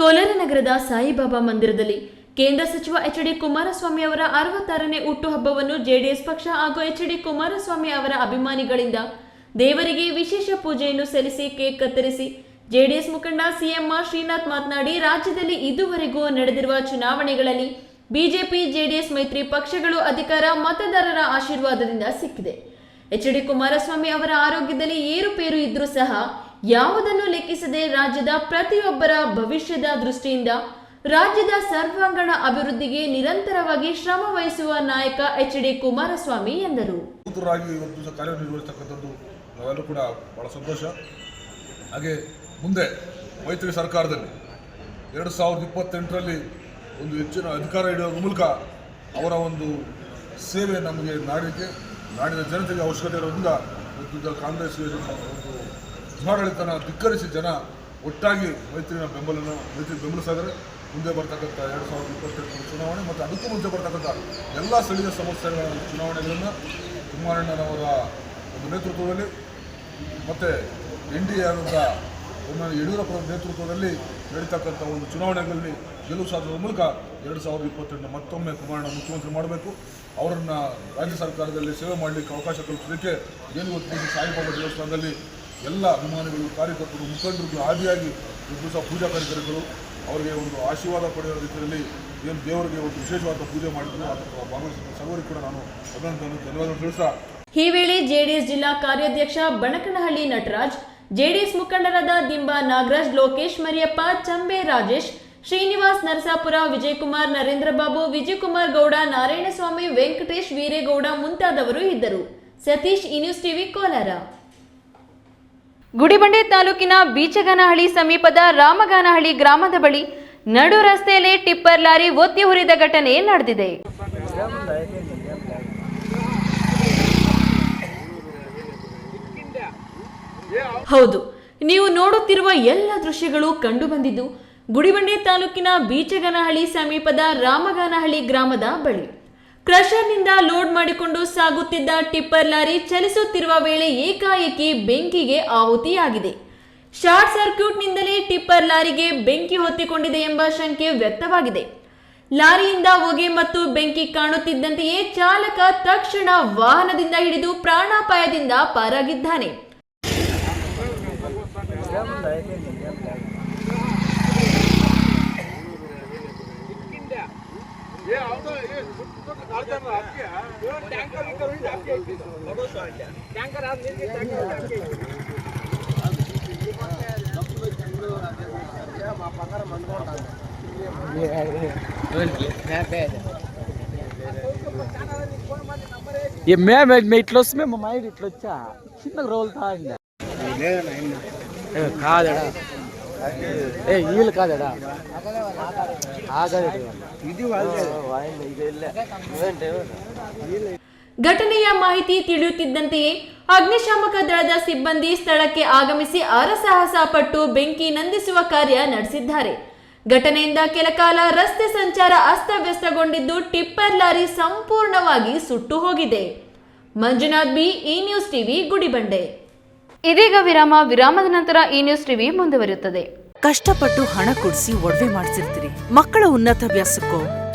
Speaker 1: ಕೋಲಾರ ನಗರದ ಸಾಯಿಬಾಬಾ ಮಂದಿರದಲ್ಲಿ ಕೇಂದ್ರ ಸಚಿವ ಎಚ್.ಡಿ. ಕುಮಾರಸ್ವಾಮಿ ಅವರ 66ನೇ ಹುಟ್ಟುಹಬ್ಬವನ್ನು ಜೆಡಿಎಸ್ ಪಕ್ಷ ಹಾಗೂ ಎಚ್.ಡಿ. ಕುಮಾರಸ್ವಾಮಿ ಅವರ ಅಭಿಮಾನಿಗಳಿಂದ ದೇವರಿಗೆ ವಿಶೇಷ ಪೂಜೆಯನ್ನು ಸಲ್ಲಿಸಿ ಕೇಕ್ ಕತ್ತರಿಸಿ ಜೆಡಿಎಸ್ ಮುಖಂಡ ಸಿಎಂಆರ್ ಶ್ರೀನಾಥ್ ಮಾತನಾಡಿ, ರಾಜ್ಯದಲ್ಲಿ ಇದುವರೆಗೂ ನಡೆದಿರುವ ಚುನಾವಣೆಗಳಲ್ಲಿ ಬಿಜೆಪಿ ಜೆಡಿಎಸ್ ಮೈತ್ರಿ ಪಕ್ಷಗಳು ಅಧಿಕಾರ ಮತದಾರರ ಆಶೀರ್ವಾದದಿಂದ ಸಿಕ್ಕಿದೆ. ಎಚ್.ಡಿ. ಕುಮಾರಸ್ವಾಮಿ ಅವರ ಆರೋಗ್ಯದಲ್ಲಿ ಏರುಪೇರು ಇದ್ರೂ ಸಹ ಯಾವುದನ್ನು ಲೆಕ್ಕಿಸದೆ ರಾಜ್ಯದ ಪ್ರತಿಯೊಬ್ಬರ ಭವಿಷ್ಯದ ದೃಷ್ಟಿಯಿಂದ ರಾಜ್ಯದ ಸರ್ವಾಂಗಣ ಅಭಿವೃದ್ಧಿಗೆ ನಿರಂತರವಾಗಿ ಶ್ರಮ ವಹಿಸುವ ನಾಯಕ ಎಚ್.ಡಿ. ಕುಮಾರಸ್ವಾಮಿ ಎಂದರು.
Speaker 16: ಕಾರ್ಯನಿರ್ವಹಿಸತಕ್ಕಂಥದ್ದು ನಾವೆಲ್ಲರೂ ಕೂಡ ಬಹಳ ಸಂತೋಷ. ಹಾಗೆ ಮುಂದೆ ಮೈತ್ರಿ ಸರ್ಕಾರದಲ್ಲಿ 2028ರಲ್ಲಿ ಒಂದು ಹೆಚ್ಚಿನ ಅಧಿಕಾರ ಹಿಡಿಯೋದ್ರ ಮೂಲಕ ಅವರ ಒಂದು ಸೇವೆ ನಮಗೆ ನಾಡಿನ ಜನತೆಗೆ ಅವಶ್ಯಕತೆ ಇರೋದ್ರಿಂದ ಕಾಂಗ್ರೆಸ್ಗೆ ಒಂದು ದುರಾಡಳಿತನ ಧಿಕ್ಕರಿಸಿ ಜನ ಒಟ್ಟಾಗಿ ಮೈತ್ರಿ ಬೆಂಬಲಿಸ್ತಾ ಇದ್ದಾರೆ. ಮುಂದೆ ಬರ್ತಕ್ಕಂಥ 2028 ಚುನಾವಣೆ ಮತ್ತು ಅದಕ್ಕೂ ಮುಂಚೆ ಬರ್ತಕ್ಕಂಥ ಎಲ್ಲ ಸ್ಥಳೀಯ ಸಂಸ್ಥೆಗಳ ಚುನಾವಣೆಗಳನ್ನು ಕುಮಾರಣ್ಣನವರ ಒಂದು ನೇತೃತ್ವದಲ್ಲಿ ಮತ್ತು NDA ಆದಂಥ ಯಡಿಯೂರಪ್ಪರ ನೇತೃತ್ವದಲ್ಲಿ ನಡೀತಕ್ಕಂಥ ಒಂದು ಚುನಾವಣೆಗಳಲ್ಲಿ ಗೆಲುವು ಸಾಧಿಸುವ ಮೂಲಕ 2028 ಮತ್ತೊಮ್ಮೆ ಕುಮಾರಣ್ಣ ಮುಖ್ಯಮಂತ್ರಿ ಮಾಡಬೇಕು. ಅವರನ್ನು ರಾಜ್ಯ ಸರ್ಕಾರದಲ್ಲಿ ಸೇವೆ ಮಾಡಲಿಕ್ಕೆ ಅವಕಾಶ ಕಲ್ಪಿಸಲಿಕ್ಕೆ ಏನು ಇವತ್ತು ಸಾಯಿಬಾಬಾ ದೇವಸ್ಥಾನದಲ್ಲಿ ಎಲ್ಲ ಅಭಿಮಾನಿಗಳು, ಕಾರ್ಯಕರ್ತರು, ಮುಖಂಡರು ಆದಿಯಾಗಿ ದಿವಸ ಪೂಜಾ ಕಾರ್ಯಕ್ರಮಗಳು ಅವರಿಗೆ ಒಂದು ಆಶೀರ್ವಾದ ಪಡೆಯುವ ರೀತಿಯಲ್ಲಿ ಏನು ದೇವರಿಗೆ ಒಂದು ವಿಶೇಷವಾದ ಪೂಜೆ ಮಾಡಿದ್ರು. ಅದಕ್ಕೆ ಭಾಗವಹಿಸಿದ ಸರ್ವರಿಗೂ ಕೂಡ ನಾನು ಧನ್ಯವಾದ ತಿಳಿಸ್ತಾ,
Speaker 1: ಈ ವೇಳೆ ಜೆಡಿಎಸ್ ಜಿಲ್ಲಾ ಕಾರ್ಯಾಧ್ಯಕ್ಷ ಬಣಕನಹಳ್ಳಿ ನಟರಾಜ್, ಜೆಡಿಎಸ್ ಮುಖಂಡರಾದ ದಿಂಬಾ ನಾಗರಾಜ್, ಲೋಕೇಶ್ ಮರಿಯಪ್ಪ, ಚಂಬೆ ರಾಜೇಶ್, ಶ್ರೀನಿವಾಸ್ ನರಸಾಪುರ, ವಿಜಯಕುಮಾರ್, ನರೇಂದ್ರ ಬಾಬು, ವಿಜಯಕುಮಾರ್ ಗೌಡ, ನಾರಾಯಣಸ್ವಾಮಿ, ವೆಂಕಟೇಶ್, ವೀರೇಗೌಡ ಮುಂತಾದವರು ಇದ್ದರು. ಸತೀಶ್, ಈ ನ್ಯೂಸ್ ಟಿವಿ, ಕೋಲಾರ. ಗುಡಿಬಂಡೆ ತಾಲೂಕಿನ ಬೀಚಗನಹಳ್ಳಿ ಸಮೀಪದ ರಾಮಗಾನಹಳ್ಳಿ ಗ್ರಾಮದ ಬಳಿ ನಡು ರಸ್ತೆಯಲ್ಲಿ ಟಿಪ್ಪರ್ ಲಾರಿ ಒತ್ತಿ ಹುರಿದ ಘಟನೆ ನಡೆದಿದೆ. ಹೌದು, ನೀವು ನೋಡುತ್ತಿರುವ ಎಲ್ಲ ದೃಶ್ಯಗಳು ಕಂಡು ಬಂದಿದ್ದು ಗುಡಿಬಂಡೆ ತಾಲೂಕಿನ ಬೀಚಗನಹಳ್ಳಿ ಸಮೀಪದ ರಾಮಗಾನಹಳ್ಳಿ ಗ್ರಾಮದ ಬಳಿ. ಕ್ರಷರ್ನಿಂದ ಲೋಡ್ ಮಾಡಿಕೊಂಡು ಸಾಗುತ್ತಿದ್ದ ಟಿಪ್ಪರ್ ಲಾರಿ ಚಲಿಸುತ್ತಿರುವ ವೇಳೆ ಏಕಾಏಕಿ ಬೆಂಕಿಗೆ ಆಹುತಿಯಾಗಿದೆ. ಶಾರ್ಟ್ ಸರ್ಕ್ಯೂಟ್ನಿಂದಲೇ ಟಿಪ್ಪರ್ ಲಾರಿಗೆ ಬೆಂಕಿ ಹೊತ್ತಿಕೊಂಡಿದೆ ಎಂಬ ಶಂಕೆ ವ್ಯಕ್ತವಾಗಿದೆ. ಲಾರಿಯಿಂದ ಹೊಗೆ ಮತ್ತು ಬೆಂಕಿ ಕಾಣುತ್ತಿದ್ದಂತೆಯೇ ಚಾಲಕ ತಕ್ಷಣ ವಾಹನದಿಂದ ಹಿಡಿದು ಪ್ರಾಣಾಪಾಯದಿಂದ ಪಾರಾಗಿದ್ದಾನೆ.
Speaker 17: మేము ఇట్లా వస్తే మేము మైండ్ ఇట్లా వచ్చా చిన్నగా రోల్తా కాదడా ఏ వీళ్ళు కాదడా
Speaker 1: ಘಟನೆಯ ಮಾಹಿತಿ ತಿಳಿಯುತ್ತಿದ್ದಂತೆಯೇ ಅಗ್ನಿಶಾಮಕ ದಳದ ಸಿಬ್ಬಂದಿ ಸ್ಥಳಕ್ಕೆ ಆಗಮಿಸಿ ಹರಸಾಹಸ ಪಟ್ಟು ಬೆಂಕಿ ನಂದಿಸುವ ಕಾರ್ಯ ನಡೆಸಿದ್ದಾರೆ. ಘಟನೆಯಿಂದ ಕೆಲಕಾಲ ರಸ್ತೆ ಸಂಚಾರ ಅಸ್ತವ್ಯಸ್ತಗೊಂಡಿದ್ದು ಟಿಪ್ಪರ್ ಲಾರಿ ಸಂಪೂರ್ಣವಾಗಿ ಸುಟ್ಟು ಹೋಗಿದೆ. ಮಂಜುನಾಥ್ ಬಿ, ಈ ನ್ಯೂಸ್ ಟಿವಿ, ಗುಡಿಬಂಡೆ. ಇದೀಗ ವಿರಾಮದ ನಂತರ ಈ ನ್ಯೂಸ್ ಟಿವಿ ಮುಂದುವರಿಯುತ್ತದೆ.
Speaker 18: ಕಷ್ಟಪಟ್ಟು ಹಣ ಕೊಡಿಸಿ ಒಡವೆ ಮಾಡಿಸಿರ್ತೀರಿ, ಮಕ್ಕಳ ಉನ್ನತ ವ್ಯಾಸಕ್ಕೋ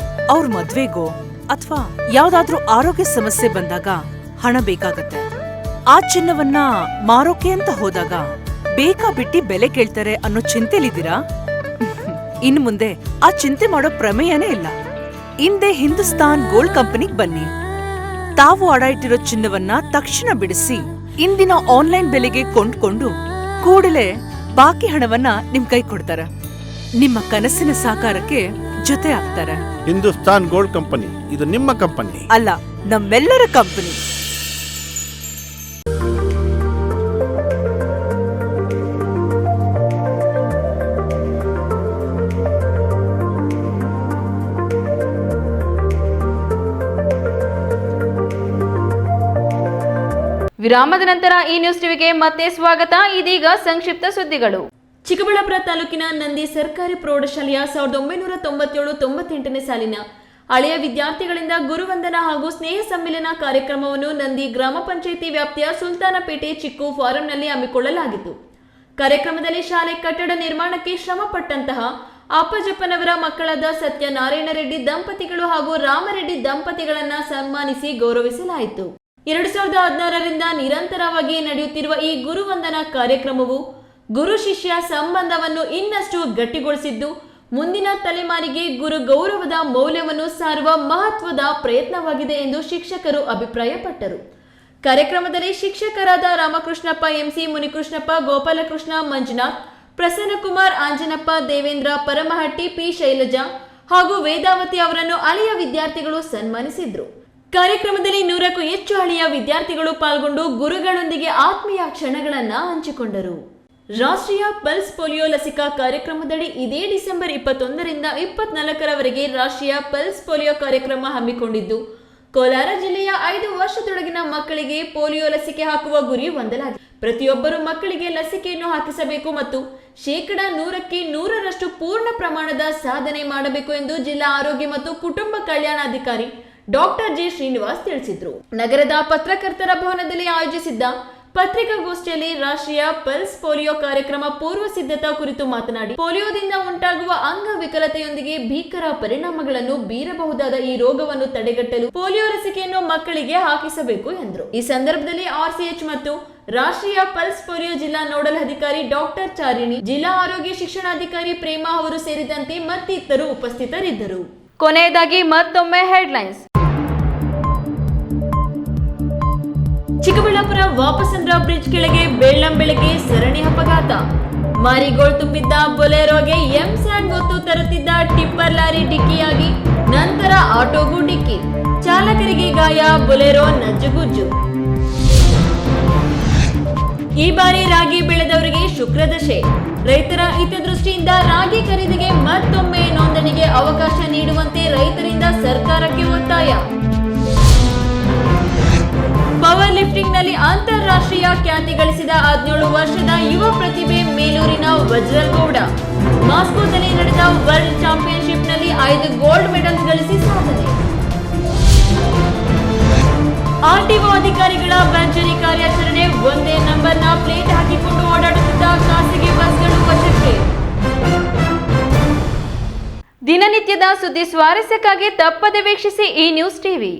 Speaker 18: ಅವ್ರ ಮದ್ವೆಗೋ ಅಥವಾ ಯಾವ್ದಾದ್ರೂ ಆರೋಗ್ಯ ಸಮಸ್ಯೆ ಬಂದಾಗ ಹಣ ಬೇಕಾಗತ್ತೆ. ಆ ಚಿನ್ನವನ್ನ ಮಾರೋಕೆ ಅಂತ ಹೋದಾಗ ಬೇಕಾಬಿಟ್ಟಿ ಬೆಲೆ ಕೇಳ್ತಾರೆ ಅನ್ನೋ ಚಿಂತೆಲಿದ್ದೀರಾ? ಇನ್ನು ಮುಂದೆ ಆ ಚಿಂತೆ ಮಾಡೋ ಪ್ರಮೇಯನೇ ಇಲ್ಲ. ಹಿಂದೆ ಹಿಂದೂಸ್ತಾನ್ ಗೋಲ್ಡ್ ಕಂಪನಿಗೆ ಬನ್ನಿ. ತಾವು ಅಡ ಇಟ್ಟಿರೋ ಚಿನ್ನವನ್ನ ತಕ್ಷಣ ಬಿಡಿಸಿ ಇಂದಿನ ಆನ್ಲೈನ್ ಬೆಲೆಗೆ ಕೊಂಡ್ಕೊಂಡು ಕೂಡಲೇ ಬಾಕಿ ಹಣವನ್ನ ನಿಮ್ ಕೈ ಕೊಡ್ತಾರೆ. ನಿಮ್ಮ ಕನಸಿನ ಸಾಕಾರಕ್ಕೆ ಜೊತೆ ಆಗ್ತಾರೆ.
Speaker 19: ಹಿಂದೂಸ್ತಾನ್ ಗೋಲ್ಡ್ ಕಂಪನಿ, ಇದು ನಿಮ್ಮ ಕಂಪನಿ
Speaker 18: ಅಲ್ಲ, ನಮ್ಮೆಲ್ಲರ ಕಂಪನಿ.
Speaker 1: ವಿರಾಮದ ನಂತರ ಈ ನ್ಯೂಸ್ ಟಿವಿಗೆ ಮತ್ತೆ ಸ್ವಾಗತ. ಇದೀಗ ಸಂಕ್ಷಿಪ್ತ ಸುದ್ದಿಗಳು. ಚಿಕ್ಕಬಳ್ಳಾಪುರ ತಾಲೂಕಿನ ನಂದಿ ಸರ್ಕಾರಿ ಪ್ರೌಢಶಾಲೆಯ 1997-98ನೇ ಸಾಲಿನ ಹಳೆಯ ವಿದ್ಯಾರ್ಥಿಗಳಿಂದ ಗುರುವಂದನಾ ಹಾಗೂ ಸ್ನೇಹ ಸಮ್ಮಿಲನ ಕಾರ್ಯಕ್ರಮವನ್ನು ನಂದಿ ಗ್ರಾಮ ಪಂಚಾಯಿತಿ ವ್ಯಾಪ್ತಿಯ ಸುಲ್ತಾನಪೇಟೆ ಚಿಕ್ಕು ಫಾರಂನಲ್ಲಿ ಹಮ್ಮಿಕೊಳ್ಳಲಾಗಿತ್ತು. ಕಾರ್ಯಕ್ರಮದಲ್ಲಿ ಶಾಲೆ ಕಟ್ಟಡ ನಿರ್ಮಾಣಕ್ಕೆ ಶ್ರಮ ಪಟ್ಟಂತಹ ಅಪ್ಪಜಪ್ಪನವರ ಮಕ್ಕಳಾದ ಸತ್ಯನಾರಾಯಣ ರೆಡ್ಡಿ ದಂಪತಿಗಳು ಹಾಗೂ ರಾಮರೆಡ್ಡಿ ದಂಪತಿಗಳನ್ನ ಸನ್ಮಾನಿಸಿ ಗೌರವಿಸಲಾಯಿತು. 2016ರಿಂದ ನಿರಂತರವಾಗಿ ನಡೆಯುತ್ತಿರುವ ಈ ಗುರುವಂದನಾ ಕಾರ್ಯಕ್ರಮವು ಗುರು ಶಿಷ್ಯ ಸಂಬಂಧವನ್ನು ಇನ್ನಷ್ಟು ಗಟ್ಟಿಗೊಳಿಸಿದ್ದು ಮುಂದಿನ ತಲೆಮಾರಿಗೆ ಗುರು ಗೌರವದ ಮೌಲ್ಯವನ್ನು ಸಾರುವ ಮಹತ್ವದ ಪ್ರಯತ್ನವಾಗಿದೆ ಎಂದು ಶಿಕ್ಷಕರು ಅಭಿಪ್ರಾಯಪಟ್ಟರು. ಕಾರ್ಯಕ್ರಮದಲ್ಲಿ ಶಿಕ್ಷಕರಾದ ರಾಮಕೃಷ್ಣಪ್ಪ, ಎಂಸಿ ಮುನಿಕೃಷ್ಣಪ್ಪ, ಗೋಪಾಲಕೃಷ್ಣ, ಮಂಜುನಾಥ್, ಪ್ರಸನ್ನಕುಮಾರ್, ಆಂಜನಪ್ಪ, ದೇವೇಂದ್ರ, ಪರಮಹಟ್ಟಿ, ಪಿ ಶೈಲಜಾ ಹಾಗೂ ವೇದಾವತಿ ಅವರನ್ನು ಹಳೆಯ ವಿದ್ಯಾರ್ಥಿಗಳು ಸನ್ಮಾನಿಸಿದ್ರು. ಕಾರ್ಯಕ್ರಮದಲ್ಲಿ 100ಕ್ಕೂ ಹೆಚ್ಚು ಹಳೆಯ ವಿದ್ಯಾರ್ಥಿಗಳು ಪಾಲ್ಗೊಂಡು ಗುರುಗಳೊಂದಿಗೆ ಆತ್ಮೀಯ ಕ್ಷಣಗಳನ್ನ ಹಂಚಿಕೊಂಡರು. ರಾಷ್ಟ್ರೀಯ ಪಲ್ಸ್ ಪೋಲಿಯೋ ಲಸಿಕಾ ಕಾರ್ಯಕ್ರಮದಡಿ ಇದೇ ಡಿಸೆಂಬರ್ 21ರಿಂದ 24ರವರೆಗೆ ರಾಷ್ಟ್ರೀಯ ಪಲ್ಸ್ ಪೋಲಿಯೋ ಕಾರ್ಯಕ್ರಮ ಹಮ್ಮಿಕೊಂಡಿದ್ದು, ಕೋಲಾರ ಜಿಲ್ಲೆಯ 5 ವರ್ಷದೊಳಗಿನ ಮಕ್ಕಳಿಗೆ ಪೋಲಿಯೋ ಲಸಿಕೆ ಹಾಕುವ ಗುರಿ ಹೊಂದಲಾಗಿದೆ. ಪ್ರತಿಯೊಬ್ಬರು ಮಕ್ಕಳಿಗೆ ಲಸಿಕೆಯನ್ನು ಹಾಕಿಸಬೇಕು ಮತ್ತು 100ಕ್ಕೆ 100ರಷ್ಟು ಪೂರ್ಣ ಪ್ರಮಾಣದ ಸಾಧನೆ ಮಾಡಬೇಕು ಎಂದು ಜಿಲ್ಲಾ ಆರೋಗ್ಯ ಮತ್ತು ಕುಟುಂಬ ಕಲ್ಯಾಣಾಧಿಕಾರಿ ಡಾಕ್ಟರ್ ಜೆ ಶ್ರೀನಿವಾಸ್ ತಿಳಿಸಿದ್ರು. ನಗರದ ಪತ್ರಕರ್ತರ ಭವನದಲ್ಲಿ ಆಯೋಜಿಸಿದ್ದ ಪತ್ರಿಕಾಗೋಷ್ಠಿಯಲ್ಲಿ ರಾಷ್ಟ್ರೀಯ ಪಲ್ಸ್ ಪೋಲಿಯೋ ಕಾರ್ಯಕ್ರಮ ಪೂರ್ವ ಸಿದ್ಧತಾ ಕುರಿತು ಮಾತನಾಡಿ, ಪೋಲಿಯೋದಿಂದ ಉಂಟಾಗುವ ಅಂಗವಿಕಲತೆಯೊಂದಿಗೆ ಭೀಕರ ಪರಿಣಾಮಗಳನ್ನು ಬೀರಬಹುದಾದ ಈ ರೋಗವನ್ನು ತಡೆಗಟ್ಟಲು ಪೋಲಿಯೋ ಲಸಿಕೆಯನ್ನು ಮಕ್ಕಳಿಗೆ ಹಾಕಿಸಬೇಕು ಎಂದರು. ಈ ಸಂದರ್ಭದಲ್ಲಿ RCH ಮತ್ತು ರಾಷ್ಟ್ರೀಯ ಪಲ್ಸ್ ಪೋಲಿಯೋ ಜಿಲ್ಲಾ ನೋಡಲ್ ಅಧಿಕಾರಿ ಡಾಕ್ಟರ್ ಚಾರಿಣಿ, ಜಿಲ್ಲಾ ಆರೋಗ್ಯ ಶಿಕ್ಷಣಾಧಿಕಾರಿ ಪ್ರೇಮಾ ಅವರು ಸೇರಿದಂತೆ ಮತ್ತಿತರರು ಉಪಸ್ಥಿತರಿದ್ದರು. ಕೊನೆಯದಾಗಿ ಮತ್ತೊಮ್ಮೆ ಹೆಡ್ಲೈನ್ಸ್. ಚಿಕ್ಕಬಳ್ಳಾಪುರ ವಾಪಸಂದ್ರ ಬ್ರಿಡ್ಜ್ ಕೆಳಗೆ ಬೆಳ್ಳಂಬೆಳಗ್ಗೆ ಸರಣಿ ಅಪಘಾತ. ಮಾರಿಗೋಲ್ಡ್ ತುಂಬಿದ್ದ ಬೊಲೆರೋಗೆ ಸ್ಯಾಂಡ್ ಹೊತ್ತು ತರುತ್ತಿದ್ದ ಟಿಪ್ಪರ್ ಲಾರಿ ಡಿಕ್ಕಿಯಾಗಿ ನಂತರ ಆಟೋಗೂ ಡಿಕ್ಕಿ. ಚಾಲಕರಿಗೆ ಗಾಯ, ಬೊಲೆರೋ ನಜ್ಜುಗುಜ್ಜು. ಈ ಬಾರಿ ರಾಗಿ ಬೆಳೆದವರಿಗೆ ಶುಕ್ರದಶೆ. ರೈತರ ಹಿತದೃಷ್ಟಿಯಿಂದ ರಾಗಿ ಖರೀದಿಗೆ ಮತ್ತೊಮ್ಮೆ ನೋಂದಣಿಗೆ ಅವಕಾಶ ನೀಡುವಂತೆ ರೈತರಿಂದ ಸರ್ಕಾರಕ್ಕೆ ಒತ್ತಾಯ. ಪವರ್ ಲಿಫ್ಟಿಂಗ್ ನಲ್ಲಿ ಅಂತಾರಾಷ್ಟ್ರೀಯ ಖ್ಯಾತಿ ಗಳಿಸಿದ 17 ವರ್ಷದ ಯುವ ಪ್ರತಿಭೆ ಮೇಲೂರಿನ ವಜ್ರಗೌಡ ಮಾಸ್ಕೋದಲ್ಲಿ ನಡೆದ ವರ್ಲ್ಡ್ ಚಾಂಪಿಯನ್ಶಿಪ್ ನಲ್ಲಿ 5 ಗೋಲ್ಡ್ ಮೆಡಲ್ಸ್ ಗಳಿಸಿ ಸಾಧನೆ. RTO ಅಧಿಕಾರಿಗಳ ಭರ್ಜರಿ ಕಾರ್ಯಾಚರಣೆ. ಒಂದೇ ನಂಬರ್ನ ಪ್ಲೇಟ್ ಹಾಕಿಕೊಂಡು ಓಡಾಡುತ್ತಿದ್ದ ಖಾಸಗಿ ಬಸ್ಗಳು ವಶಕ್ಕೆ. ದಿನನಿತ್ಯದ ಸುದ್ದಿ ಸ್ವಾರಸ್ಯಕ್ಕಾಗಿ ತಪ್ಪದೆ ವೀಕ್ಷಿಸಿ ಈ ನ್ಯೂಸ್ ಟಿವಿ.